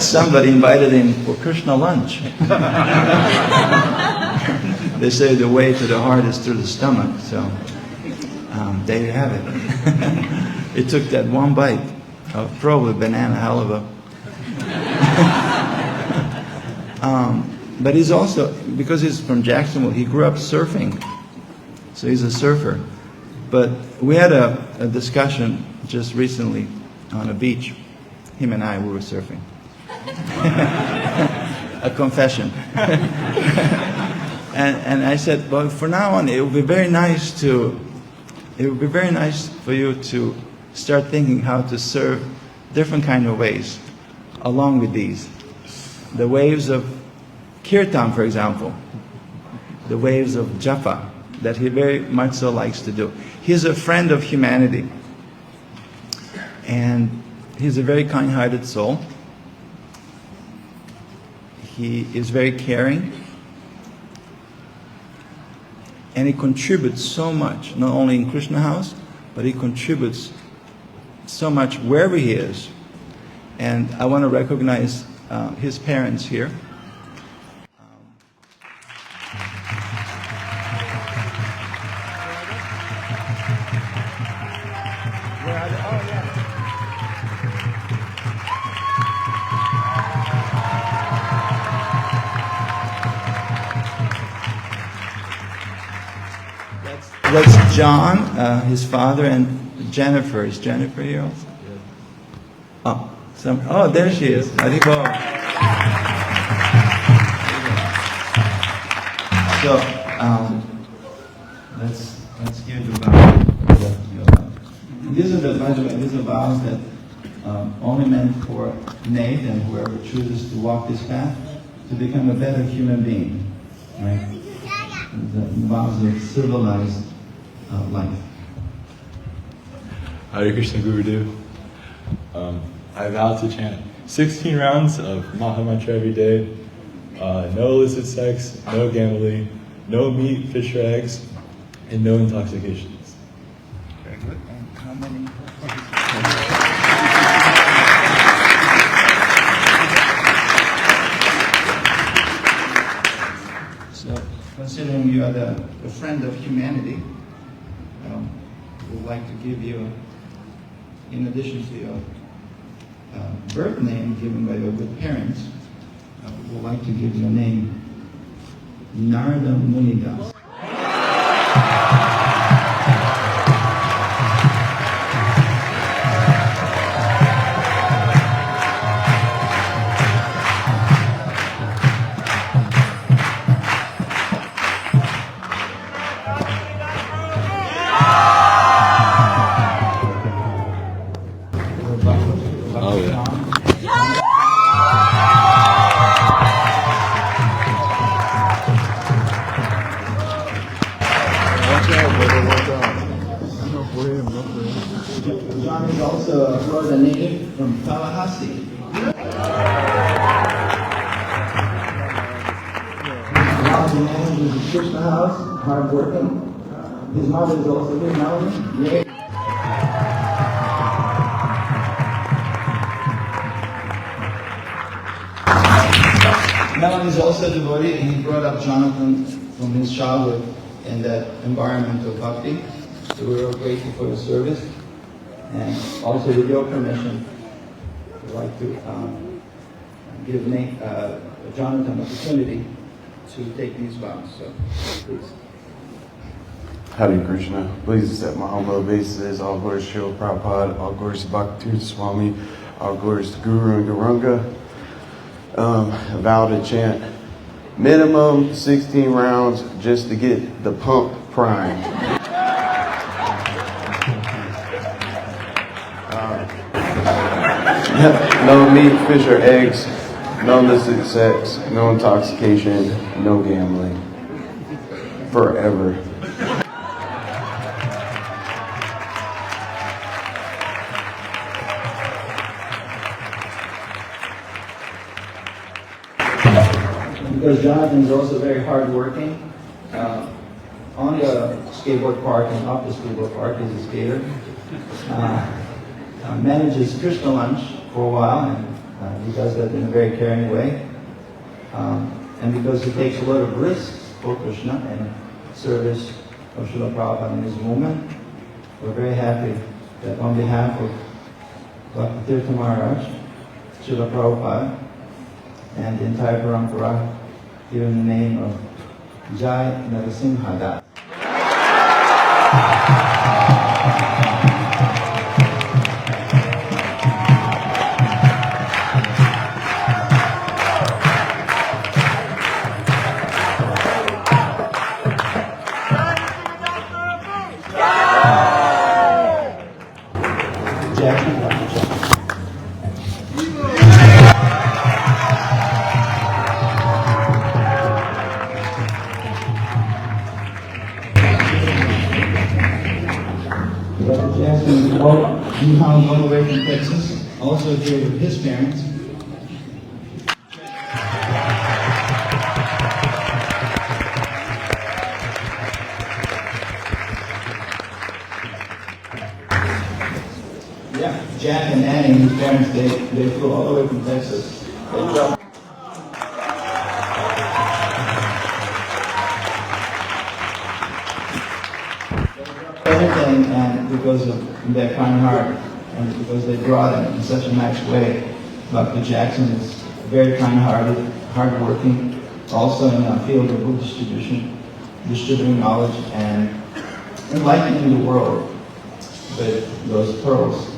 Somebody invited him for Krishna lunch. They say the way to the heart is through the stomach, so there you have it. It took that one bite of probably banana halva. But he's also, because he's from Jacksonville, he grew up surfing. So he's a surfer. But we had a discussion just recently on a beach. Him and I, we were surfing. A confession. And I said, well, for now on, it would be very nice for you to start thinking how to serve different kind of ways along with these. The waves of kirtan, for example, the waves of japa that he very much so likes to do. He's a friend of humanity, and he's a very kind-hearted soul, he is very caring, and he contributes so much, not only in Krishna house, but he contributes so much wherever he is. And I want to recognize his parents here. That's John, his father, and Jennifer. Is Jennifer here also? Oh, there she is. Haribol. So, let's give the vow. These are the, by the way, these are vows that only meant for Nate and whoever chooses to walk this path to become a better human being, right? The vows of civilized life. Hare Krishna Gurudev. I vow to chant 16 rounds of Maha Mantra every day, no illicit sex, no gambling, no meat, fish or eggs, and no intoxications. Very good. And how many? So, considering you are the friend of humanity, we would like to give you, in addition to your birth name given by your good parents, we would like to give you a name, Narada Munidas. John is also a Florida native from Tallahassee. He manages the Krishna house, hard working. His mother is also here, Melanie. Melanie is also a devotee, and he brought up Jonathan from his childhood in that environment of bhakti. So we're all grateful for his service. And also, with your permission, we'd like to give Jonathan an opportunity to take these vows. So, please. Hare Krishna. Please accept my humble obeisances. All glories to Śrī Guru Parmparā, all glories to Bhakti Swami, all glories to Guru and Garanga. I vow to chant minimum 16 rounds just to get the pump primed. No meat, fish, or eggs, no illicit sex, no intoxication, no gambling. Forever. Because Jonathan is also very hardworking. On the skateboard park and off the skateboard park, he's a skater. Manages Krishna lunch for a while, and he does that in a very caring way. And because he takes a lot of risks for Krishna and service of Srila Prabhupada and his movement, we're very happy that on behalf of Bhaktitirtha Maharaj, Srila Prabhupada, and the entire Parampara, here in the name of Jai Narasimha Das. All the way from Texas, also here with his parents. Yeah, Jack and Annie, his parents, they flew all the way from Texas. They dropped everything, and because of their kind heart, and because they brought it in such a nice way. Dr. Jackson is very kind-hearted, hard-working, also in the field of book distributing knowledge and enlightening the world with those pearls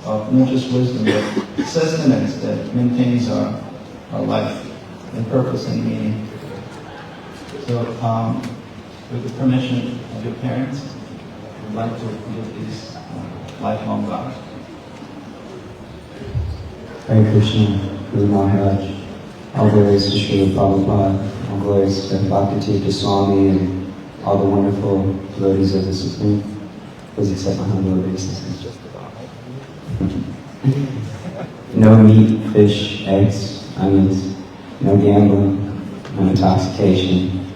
of not just wisdom, but sustenance that maintains our life and purpose and meaning. So, with the permission of your parents, I'd like to give these lifelong vows. Hare Krishna, Guru Maharaj, all glories to Śrī Guru Parmparā, all glories to Bhakti Swami and all the wonderful devotees of the Supreme. Please accept my humble obeisances. No meat, fish, eggs, onions, no gambling, no intoxication,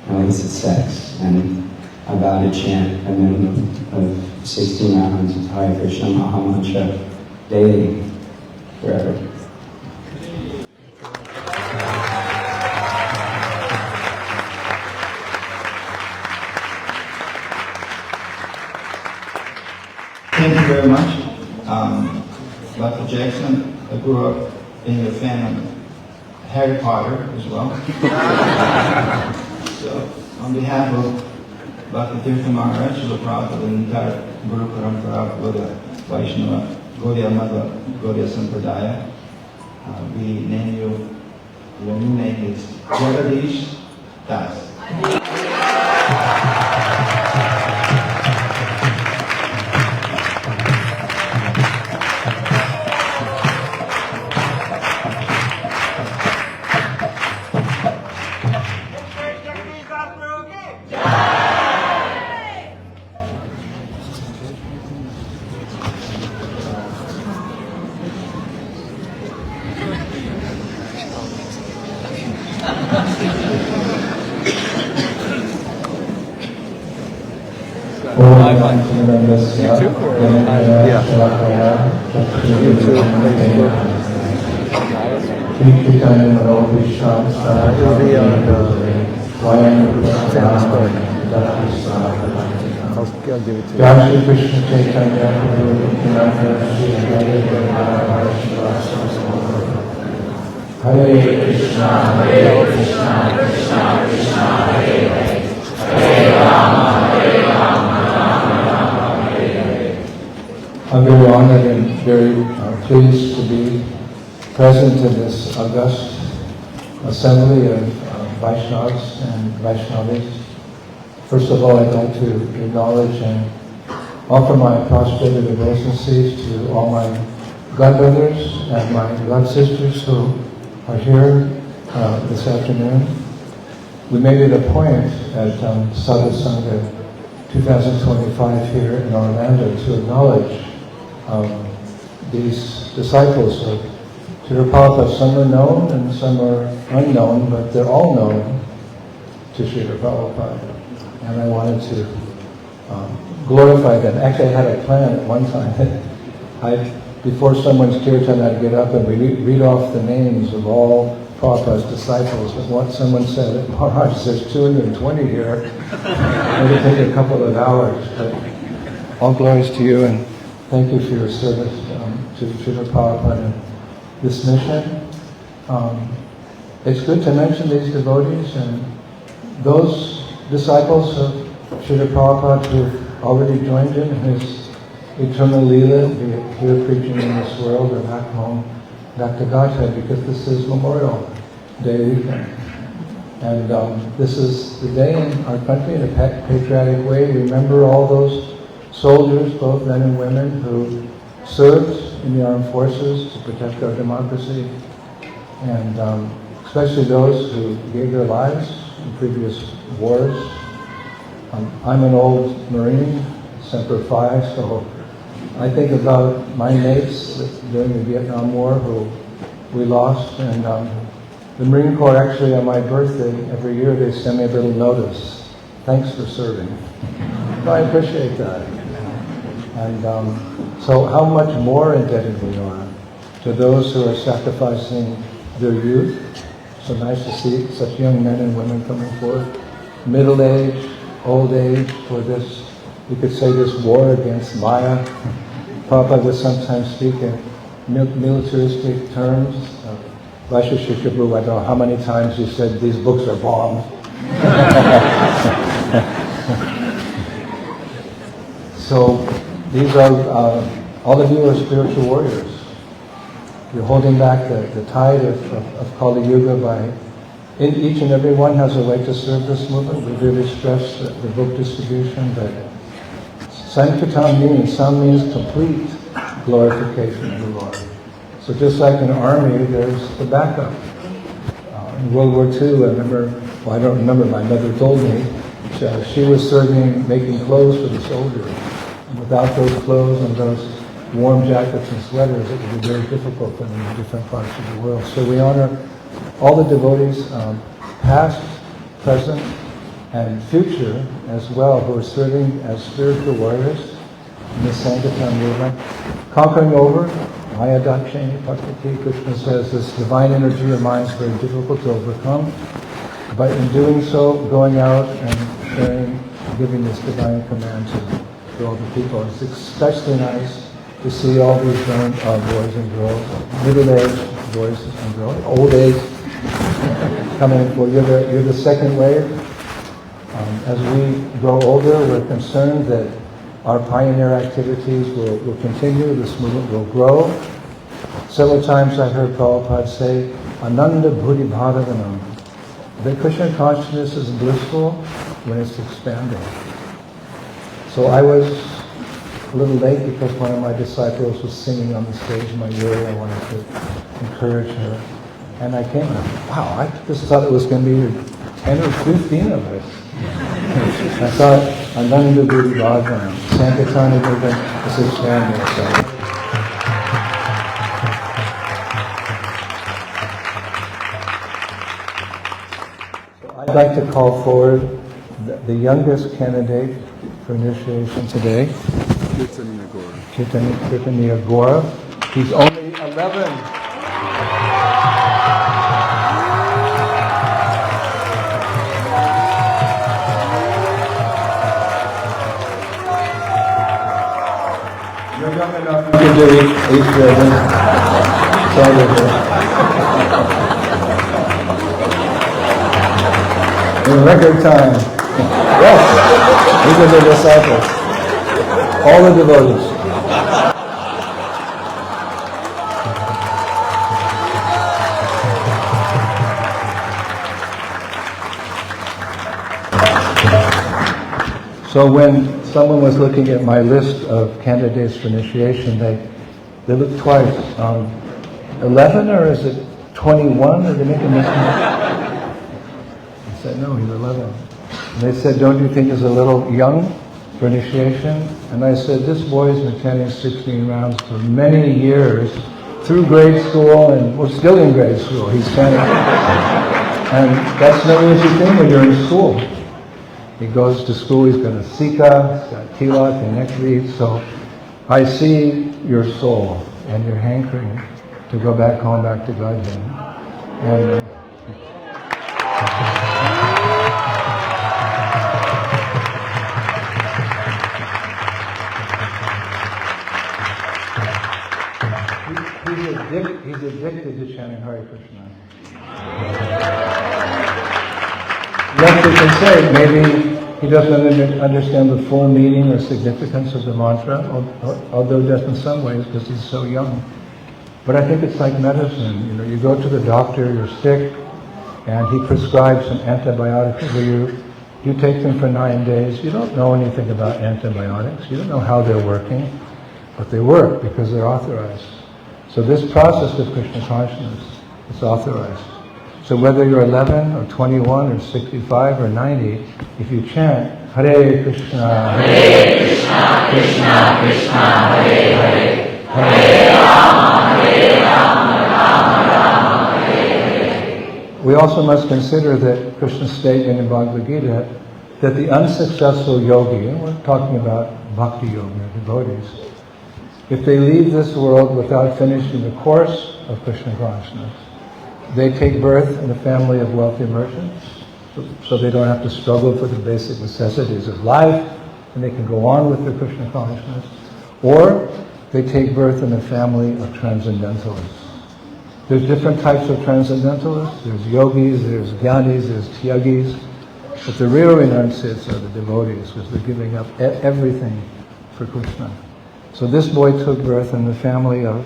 no illicit sex, and I vow to chant a minimum of 16 rounds of Hare Krishna Maha Mantra daily, forever. Thank you very much. Dr. Jackson, I grew up in your family. Harry Potter as well. So, on behalf of Bhakti Tirtha Maharaj, Śrīla Prabhupada, and the entire Guru Parmparā, Gaudiya Vaisṇavas, Gaudiya Mata, Gaudiya Sampradaya, we name you, your new name is Jagadish Das. YouTube or yeah. YouTube, Facebook. It'll be on Facebook. I'll give it to you. Hare Krishna, Krishna Krishna, Hare Hare, Hare Rama, Rama Hare. I'm very honored and very pleased to be present in this august assembly of Vaiṣṇavas and Vaiṣṇavas. First of all, I'd like to acknowledge and offer my prostrated obeisances to all my godbrothers and my god-sisters who are here this afternoon. We made it a point at Sadhu Sanga 2025 here in Orlando to acknowledge these disciples of Śrīla Prabhupada. Some are known and some are unknown, but they're all known to Śrīla Prabhupada. And I wanted to glorify them. Actually, I had a plan at one time. Before someone's kirtan, I'd get up and read off the names of all Prabhupada's disciples. But what someone said, Maharaj, there's 220 here. It would take a couple of hours. But all glories to you, and thank you for your service to Śrīla Prabhupada and this mission. It's good to mention these devotees and those disciples of Śrīla Prabhupada who already joined in his eternal Leela, be it here preaching in this world or back home, back to Godhead, because this is Memorial Day weekend. And this is the day in our country, in a patriotic way, we remember all those soldiers, both men and women, who served in the armed forces to protect our democracy, and especially those who gave their lives in previous wars. I'm an old Marine, Semper Fi, so I think about my mates during the Vietnam War who we lost, and the Marine Corps actually on my birthday every year they send me a little notice. Thanks for serving. So I appreciate that. And so how much more indebted we are to those who are sacrificing their youth. So nice to see such young men and women coming forth. Middle age, old age, for this, you could say, this war against Maya. Prabhupada would sometimes speak in militaristic terms. Vaisesika Guru, I don't know how many times he said these books are bombs. So these are, all of you are spiritual warriors. You're holding back the tide of Kali Yuga by, each and every one has a way to serve this movement. We really stress the book distribution, but Sankirtan means, some means complete glorification of the Lord. So just like an army, there's the backup. In World War II, I remember, well, I don't remember, my mother told me, she was serving, making clothes for the soldiers. And without those clothes and those warm jackets and sweaters, it would be very difficult for them in different parts of the world. So we honor all the devotees, past, present, and future as well, who are serving as spiritual warriors in the Sankirtan movement, conquering over Maya Dakshini Prakati. Krishna says this divine energy of mine is very difficult to overcome, but in doing so, going out and sharing, giving this divine command to all the people. It's especially nice to see all these young boys and girls, middle-aged boys and girls, old age, coming forward. You're the second wave. As we grow older, we're concerned that our pioneer activities will continue, this movement will grow. Several times I heard Prabhupada say, Ananda Buddhi Bhagavanam, that Krishna consciousness is blissful when it's expanding. So I was a little late because one of my disciples was singing on the stage in my ear. I wanted to encourage her. And I came and wow, I just thought it was going to be 10 or 15 of us. I thought, Ananda Buddhi Bhagavanam, Sankirtan movement is expanding. So I'd like to call forward the youngest candidate for initiation today. Kirtaniya Gora. He's only 11. You're young enough, you can do each rhythm. In record time. Yes, these are the disciples. All the devotees. So when someone was looking at my list of candidates for initiation, they looked twice. 11 or is it 21? Did they make a mistake? I said, no, he's 11. And they said, don't you think he's a little young for initiation? And I said, this boy's been attending 16 rounds for many years, through grade school, and we're still in grade school. He's standing. And that's no easy thing when you're in school. He goes to school, he's got a sika, he's got tilak and neck beads. So I see your soul and your hankering to go back home, back to Godhead. And he's addicted to chanting Hare Krishna. Yes, we can say maybe he doesn't understand the full meaning or significance of the mantra, although he does in some ways because he's so young. But I think it's like medicine. You know, you go to the doctor, you're sick, and he prescribes some antibiotics for you. You take them for 9 days. You don't know anything about antibiotics. You don't know how they're working, but they work because they're authorized. So this process of Krishna consciousness is authorized. So whether you're 11 or 21 or 65 or 90, if you chant Hare Krishna, Hare Krishna, Krishna Krishna, Hare Hare, Hare Rama, Hare Rama, Rama Rama, Hare Hare. We also must consider that Krishna's statement in Bhagavad Gita that the unsuccessful yogi, and we're talking about bhakti yogi, devotees, if they leave this world without finishing the course of Krishna consciousness, they take birth in a family of wealthy merchants, so they don't have to struggle for the basic necessities of life, and they can go on with their Krishna consciousness. Or they take birth in a family of transcendentalists. There's different types of transcendentalists. There's yogis, there's jnanis, there's tyagis. But the real renunciates are the devotees, because they're giving up everything for Krishna. So this boy took birth in the family of,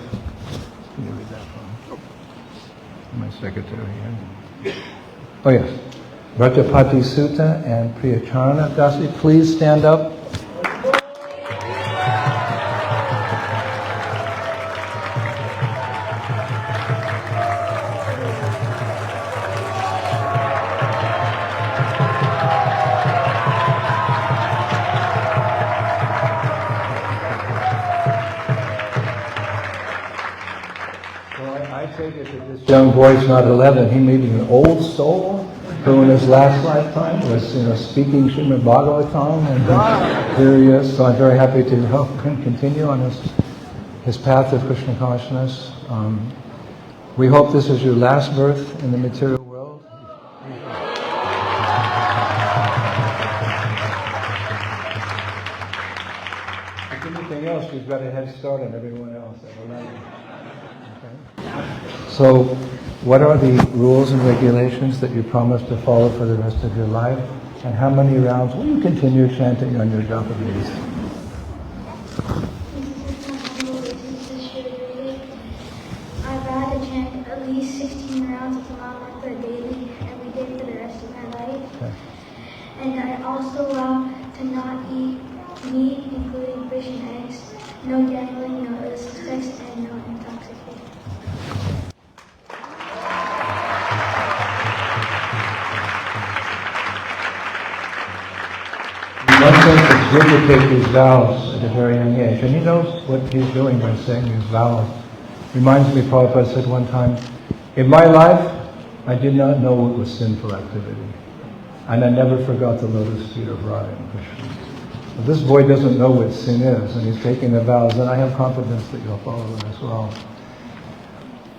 can you read that from my secretary here? Oh yes, Vrajapati Sutta and Priyacharana Dasi. Please stand up. This young boy's not 11. He may be an old soul who in his last lifetime was speaking Srimad Bhagavatam, and here he is. So I'm very happy to help him continue on his path of Krishna consciousness. We hope this is your last birth in the material world. If anything else, you've got a head start on everyone else at 11. So, what are the rules and regulations that you promise to follow for the rest of your life? And how many rounds will you continue chanting on your japa beads? I vow to chant at least 16 rounds of the mantra daily, every day for the rest of my life. Okay. And I also vow to not eat meat, including fish and eggs, no gambling, no illicit sex, and no intoxication. In one sense, it's good to take these vows at a very young age. And he knows what he's doing by saying these vows. Reminds me, Prabhupada said one time, in my life, I did not know what was sinful activity. And I never forgot the lotus feet of Radha and Krishna. But this boy doesn't know what sin is, and he's taking the vows, and I have confidence that you'll follow them as well.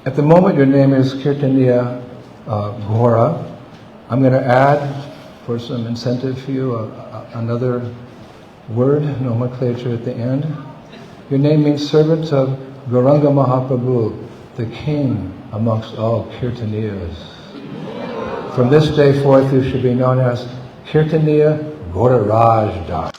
At the moment, your name is Kirtaniya Ghora. I'm going to add, for some incentive for you, another word, nomenclature at the end. Your name means servant of Gauranga Mahaprabhu, the king amongst all Kirtaniyas. From this day forth, you should be known as Kirtaniya Gauraraj Das.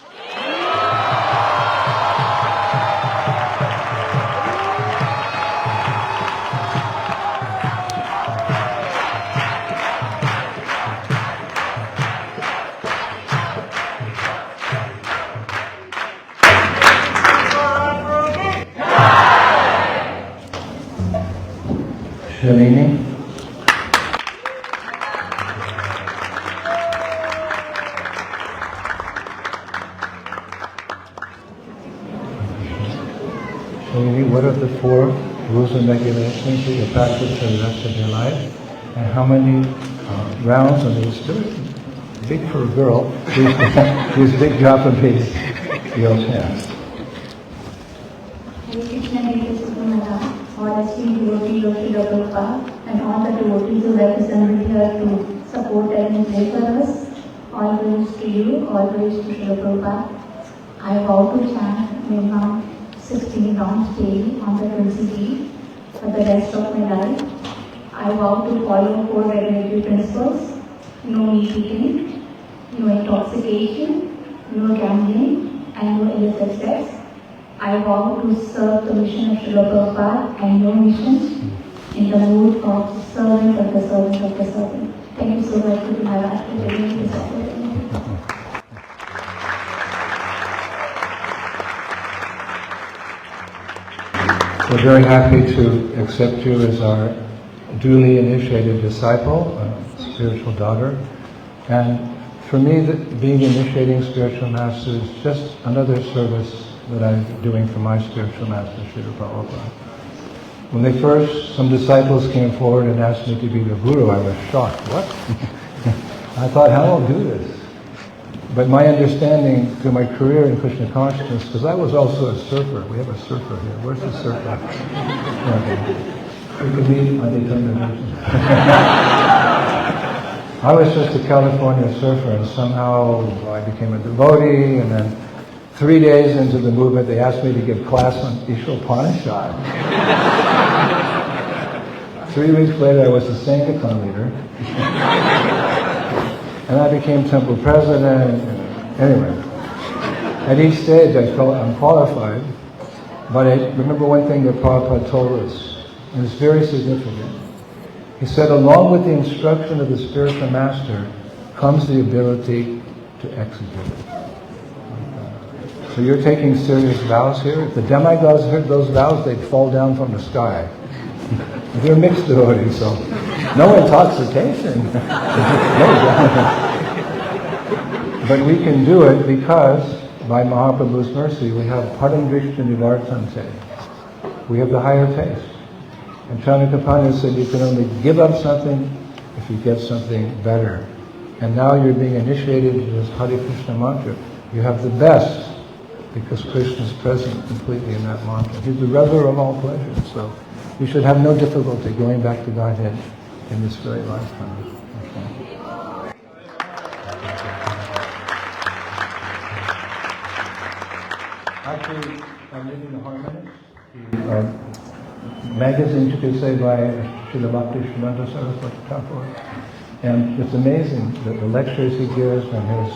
Shalini. Shalini, what are the 4 rules and regulations that you practice for the rest of your life? And how many rounds on these big for a girl, these big japa beads you'll chant? All esteemed devotees of Śrī Guru Parmparā and all the devotees who represented here to support and pray for us. All praise to you, all praise to Śrī Guru Parmparā. I vow to chant minimum 16 rounds daily on the Tulsi bead for the rest of my life. I vow to follow 4 regulatory principles: no meat eating, no intoxication, no gambling, and no illicit sex. I vow to serve the mission of Śrī Guru Parmparā and your mission in the mood of servant of the servant of the servant. Thank you so much for my last opportunity to support me. We're very happy to accept you as our duly initiated disciple, spiritual daughter. And for me, being initiating spiritual master is just another service that I'm doing for my spiritual master, Śrī Guru Parmparā. When some disciples came forward and asked me to be the guru, I was shocked. What? I thought, how will I do this? But my understanding through my career in Krishna consciousness, because I was also a surfer. We have a surfer here. Where's the surfer? We could meet on the television. I was just a California surfer, and somehow I became a devotee, and then 3 days into the movement, they asked me to give class on Ishwar Upanishad. 3 weeks later, I was the Sanga leader. And I became temple president. Anyway, at each stage I felt unqualified, but I remember one thing that Prabhupada told us, and it's very significant. He said, along with the instruction of the spiritual master comes the ability to execute it. So you're taking serious vows here. If the demigods heard those vows, they'd fall down from the sky. They're mixed devotees, so no intoxication. But we can do it because, by Mahaprabhu's mercy, we have Paramdrishta Nivartante. We have the higher taste. And Chanakapanya said you can only give up something if you get something better. And now you're being initiated into this Hare Krishna mantra. You have the best, because Krishna is present completely in that mantra. He's the lover of all pleasures, so you should have no difficulty going back to Godhead in this very lifetime. Okay. Actually, I'm reading the Harmonics, magazine, you could say, by Srila Bhakti Siddhanta Saraswati Thakur. And it's amazing that the lectures he gives and his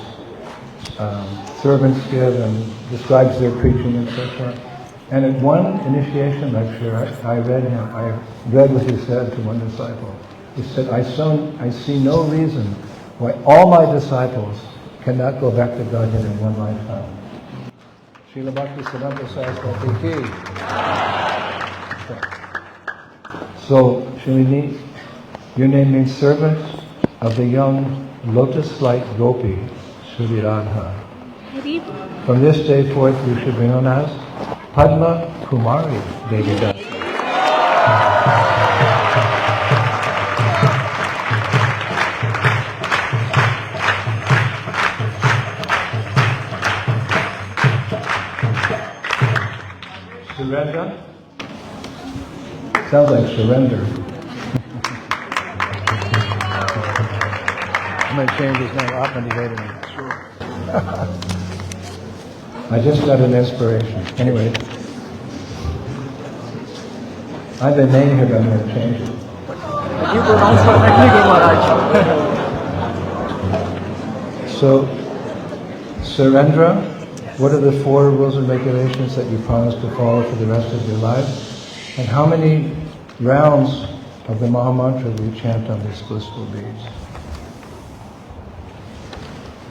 servants give and describes their preaching, etc. And at one initiation lecture, I read what he said to one disciple. He said, I see no reason why all my disciples cannot go back to Godhead in one lifetime. Srila Bhakti Siddhanta Saraswati ki. So, Srini, your name means servant of the young lotus-like gopi, Shri Radha. From this day forth, you should be known as Padma Kumari Devi Dasa. Surrender? Sounds like surrender. I'm going to change his name up and later. I just got an inspiration. Anyway, I've been named here, but I'm going to change it. You pronounce perfectly good, Maharaj. So, surrender. What are the 4 rules and regulations that you promise to follow for the rest of your life? And how many rounds of the Mahamantra do you chant on these blissful beads?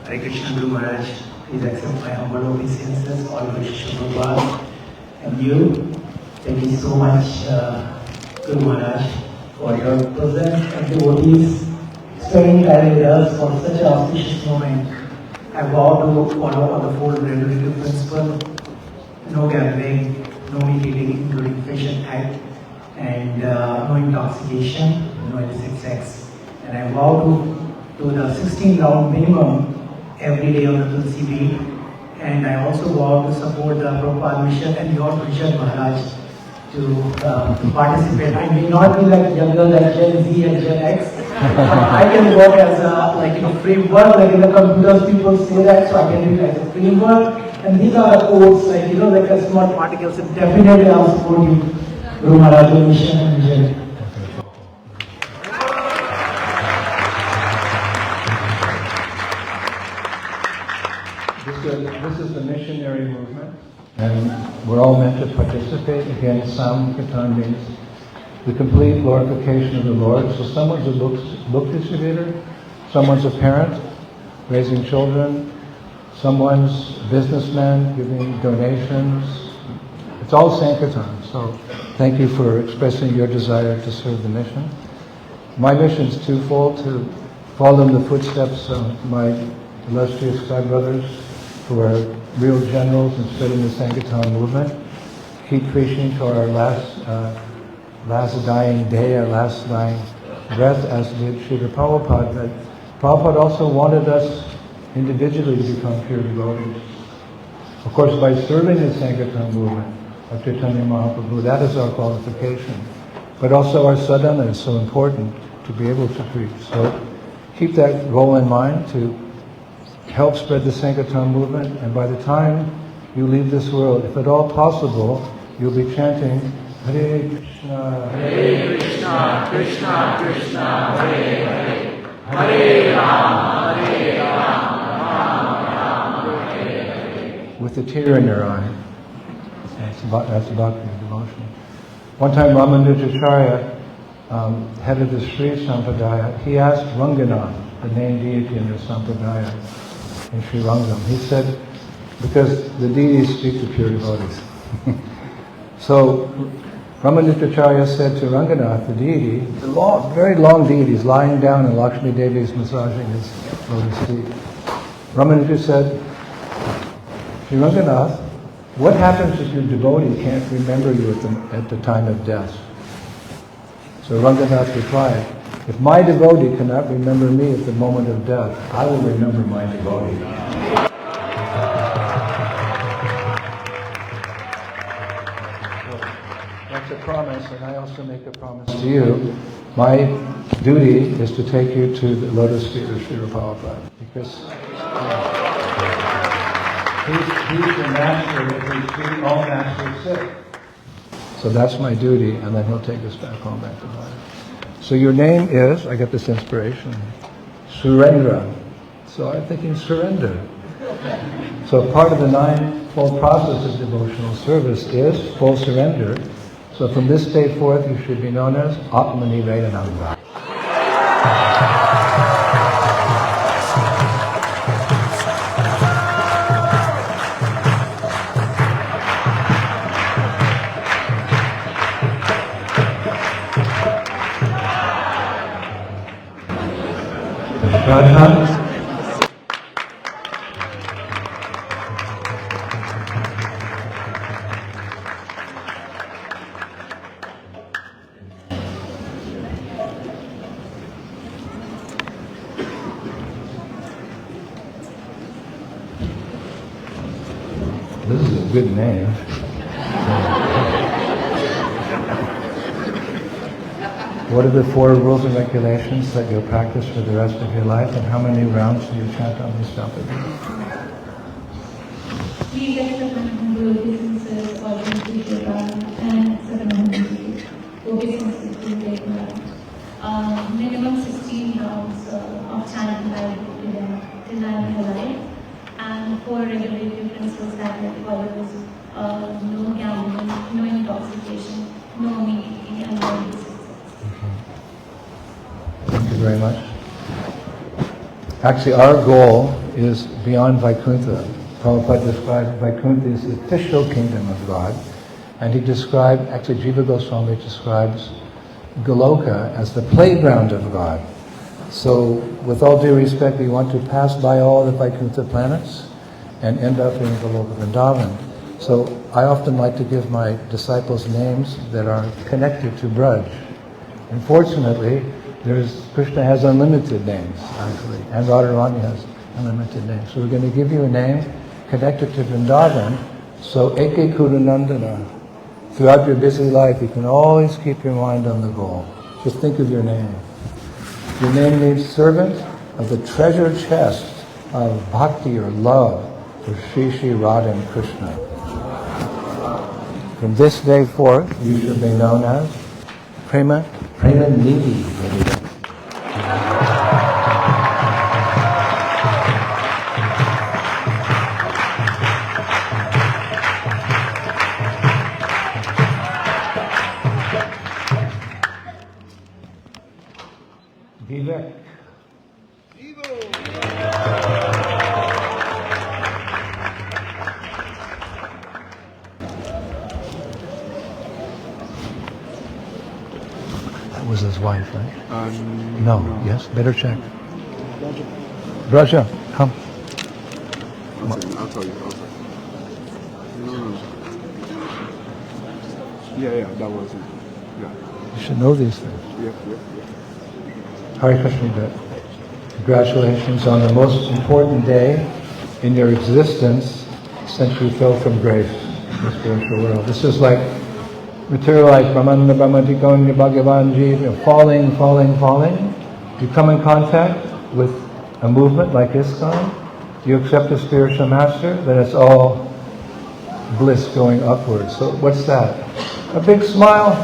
Hare Krishna Guru Maharaj, please accept my humble obeisances, all Krishna Prabhupada, and you. Thank you so much, Guru Maharaj, for your presence and devotees spending time with us for such an auspicious moment. I vow to follow all the 4 regulative principles: no gambling, no meat eating, including fish and egg, and no intoxication, no illicit sex. And I vow to do the 16 round minimum every day on the Tulsi bead. And I also vow to support the Prabhupada mission and your mission, Maharaj, to participate. I may not be like jungle, like Gen Z and Gen X. I can work as a framework, like in the computers people say that, so I can do it as a framework. And these are the codes, like smart particles, and definitely I'll support you, Guru Maharaj, your mission and vision. This is the missionary movement, and we're all meant to participate. Again, Sankirtan means the complete glorification of the Lord. So someone's a book distributor, someone's a parent, raising children, someone's a businessman, giving donations. It's all Sankirtan. So thank you for expressing your desire to serve the mission. My mission is twofold: to follow in the footsteps of my illustrious God brothers, who are real generals in spreading the Sankirtan movement, keep preaching to our last dying day, our last dying breath, as did Śrī Prabhupada. But Prabhupada also wanted us individually to become pure devotees. Of course, by serving the Sankirtan movement of Chaitanya Mahaprabhu, that is our qualification. But also our sadhana is so important to be able to preach. So keep that goal in mind, to help spread the Sankirtan movement, and by the time you leave this world, if at all possible, you'll be chanting Hare Krishna, Krishna, Krishna, Krishna, Hare Hare, Hare Rama, Hare Rama, Rama Rama, Hare Hare. with a tear in your eye. That's about your devotion. One time Ramanujacharya, head of the Śrī Sampradaya, he asked Ranganath, the main deity in the Sampradaya, in Sri Rangam. He said, because the deities speak to pure devotees. So Ramanujacharya said to Ranganath, the deity, very long deity, is lying down and Lakshmi Devi is massaging his lotus feet. Ramanuja said, Sri Ranganath, what happens if your devotee can't remember you at the time of death? So Ranganath replied, if my devotee cannot remember me at the moment of death, I will remember my devotee. That's a promise, and I also make a promise to you. My duty is to take you to the lotus feet of Śrī Guru Parmparā, because he's the master of these feet, all masters sit. So that's my duty, and then he'll take us back home, back to Bali. So your name is, I got this inspiration, Surendra. So I'm thinking surrender. So part of the ninefold process of devotional service is full surrender. So from this day forth, you should be known as Atmani Vedananga. Radha? This is a good name. What are the 4 rules and regulations that you'll practice for the rest of your life, and how many rounds do you chant on this tapa? Please accept my humble obeisances, all the and accept my humble obeisances to take minimum 16 rounds of chanting I will do till I am alive, and 4 regulatory principles that follows no gambling, no intoxication, no meat eating, and no disease. Thank you very much. Actually, our goal is beyond Vaikuntha. Prabhupada described Vaikuntha as the official kingdom of God, and he described, actually Jiva Goswami describes Goloka as the playground of God. So, with all due respect, we want to pass by all the Vaikuntha planets and end up in Goloka Vrindavan. So, I often like to give my disciples names that are connected to Braj. Unfortunately, Krishna has unlimited names, actually, and Radharani has unlimited names. So we're going to give you a name connected to Vrindavan, so Eke Kurunandana. Throughout your busy life, you can always keep your mind on the goal. Just think of your name. Your name means servant of the treasure chest of bhakti or love for Shri Shri Radha and Krishna. From this day forth, you shall be known as Prema Nidhi. Vivek. That was his wife, right? No. Yes? Better check. Braja, come. I'll tell you. No. Yeah, that was it. Yeah. You should know these things. Yeah. Hare Krishna, Congratulations on the most important day in your existence since you fell from grace in the spiritual world. This is like materialized Brahmanda Brahmatikanya Bhagavanji, falling, falling, falling. You come in contact with a movement like ISKCON, you accept a spiritual master, then it's all bliss going upwards. So what's that? A big smile.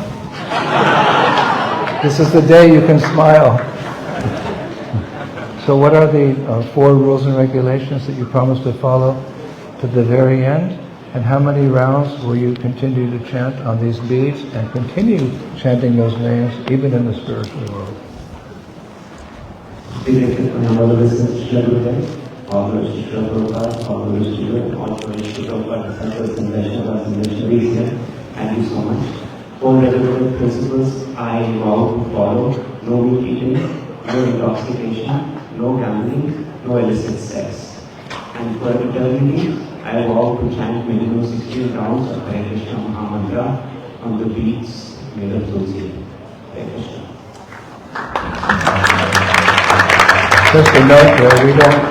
This is the day you can smile. So what are the 4 rules and regulations that you promise to follow to the very end? And how many rounds will you continue to chant on these beads and continue chanting those names even in the spiritual world? All glories to Śrī Guru Parmparā, all glories to you, all glories to Prabhupada, Sadhu and Vaiṣṇavas and Vaishnavas here. Thank you so much. 4 relevant principles I vow to follow: no meat eating, no intoxication, no gambling, no illicit sex. And for eternity, I vow to chant minimum 16 rounds of Hare Krishna Mahamantra on the beats made of Tulsi. Hare Krishna. Just a note there, we don't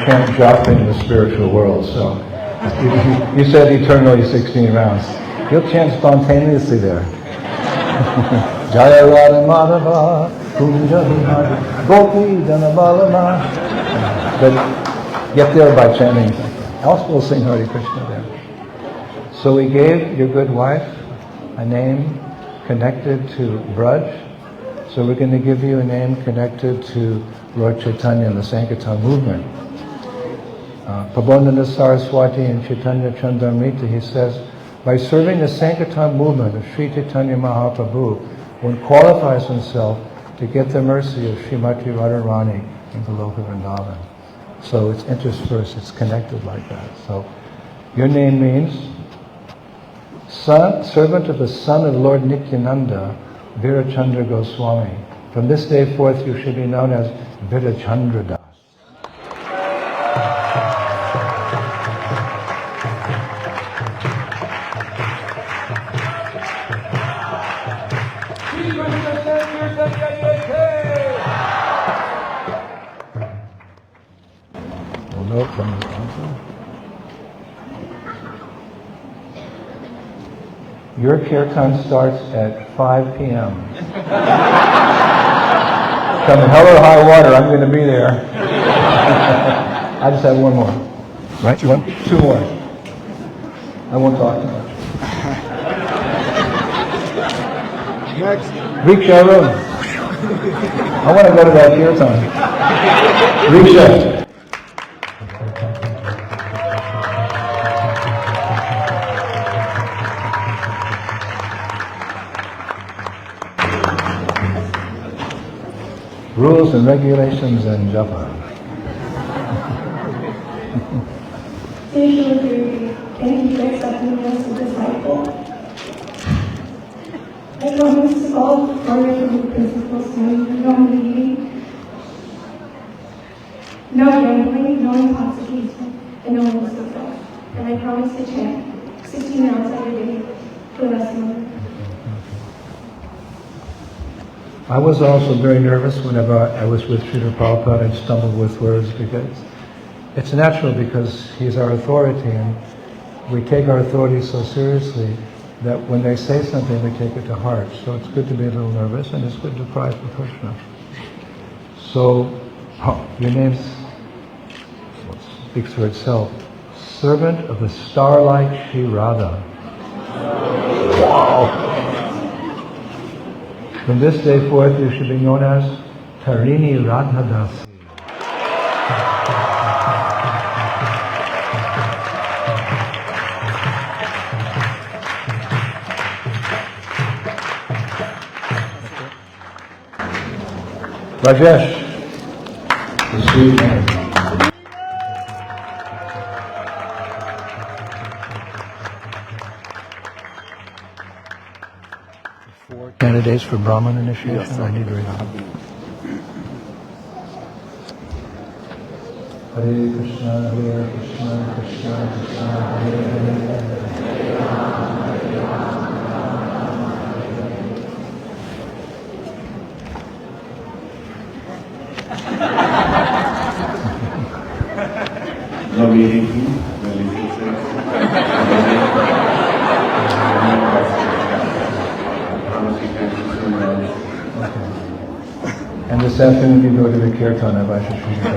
chant japa in the spiritual world, so you said eternally 16 rounds. You'll chant spontaneously there. Jaya Radha Madhava, Kunja Vihari, Gopi Dhanabalama. But get there by chanting. Else we'll sing Hare Krishna there. So we gave your good wife a name connected to Braj. So we're going to give you a name connected to Lord Chaitanya and the Sankirtan movement. Prabodhana Saraswati and Chaitanya Chandramrita, he says, by serving the Sankirtan movement of Sri Chaitanya Mahaprabhu, one qualifies himself to get the mercy of Srimati Radharani in the Loka Vrindavan. So it's interspersed, it's connected like that. So your name means son, servant of the son of Lord Nityananda, Virachandra Goswami. From this day forth you should be known as Virachandra Das. We'll note from the council. Your kirtan starts at 5 p.m. Come hell or high water, I'm going to be there. I just have one more. Right? 2 more. I won't talk too much. Next. Riksha room. I want to go to that kirtan. Riksha. Rules and regulations and japa. Thank you for accepting me as a disciple. I promise to follow the four principles: no eating, no gambling, no intoxication, and no illicit sex. And I promise to chant 16 rounds every day for the rest of my life. I was also very nervous whenever I was with Śrī Guru Parmparā and stumbled with words, because it's natural, because he's our authority and we take our authority so seriously that when they say something we take it to heart. So it's good to be a little nervous and it's good to cry for Krishna. So your name speaks for itself. Servant of the starlight Shri Radha. Wow! From this day forth, you should be known as Tarini Radha Dasa. Rajesh, the sweet name. Candidates for Brahman initiation? Yes, I need to read them. Hare Krishna, Hare Krishna, Krishna Krishna, Hare Hare. And this afternoon you go to the kirtan of Vaisesika.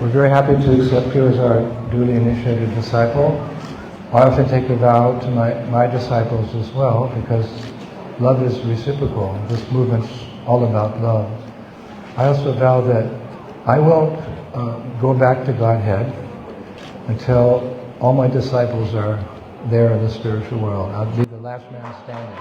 We're very happy to accept you as our duly initiated disciple. I often take a vow to my disciples as well, because love is reciprocal. This movement's all about love. I also vow that I won't go back to Godhead until all my disciples are there in the spiritual world. I'll be the last man standing.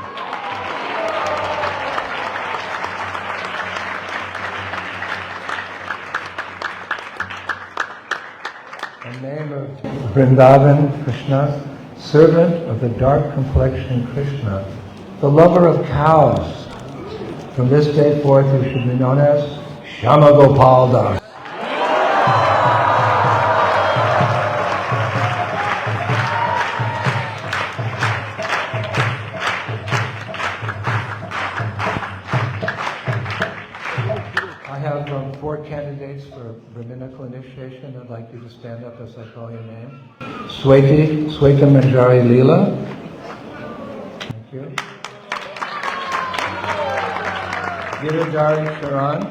In the name of Vrindavan Krishna, servant of the dark complexion Krishna, the lover of cows, from this day forth you should be known as Shama Gopal Das. I have 4 candidates for Brahminical initiation. I'd like you to stand up as I call your name. Sweta Manjari Leela. Thank you. Giridhari Sharan.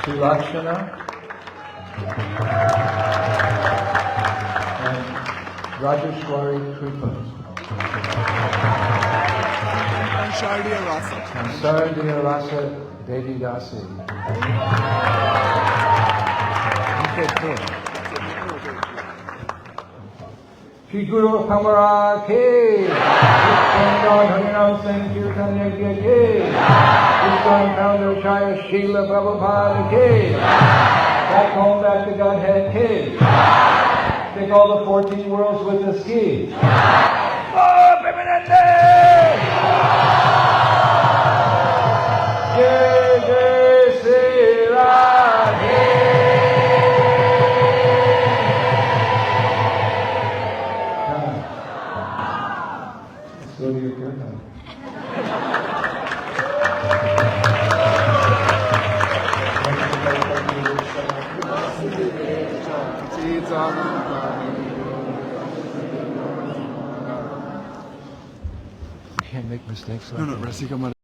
Sulakshana. And Rajeshwari Kripa. And Saradiya Rasa Devi Dasi. Śrī Guru Parmparā ki, Sanga Harinam Sankirtan Yajna ki, Islam founder Chaya Srila Prabhupada ki, back home, back to Godhead ki, take all the 14 worlds with us ki. Oh, Premanande! Jai Jai Sri Radhe! Go to your kirtan. Can't make mistakes like that.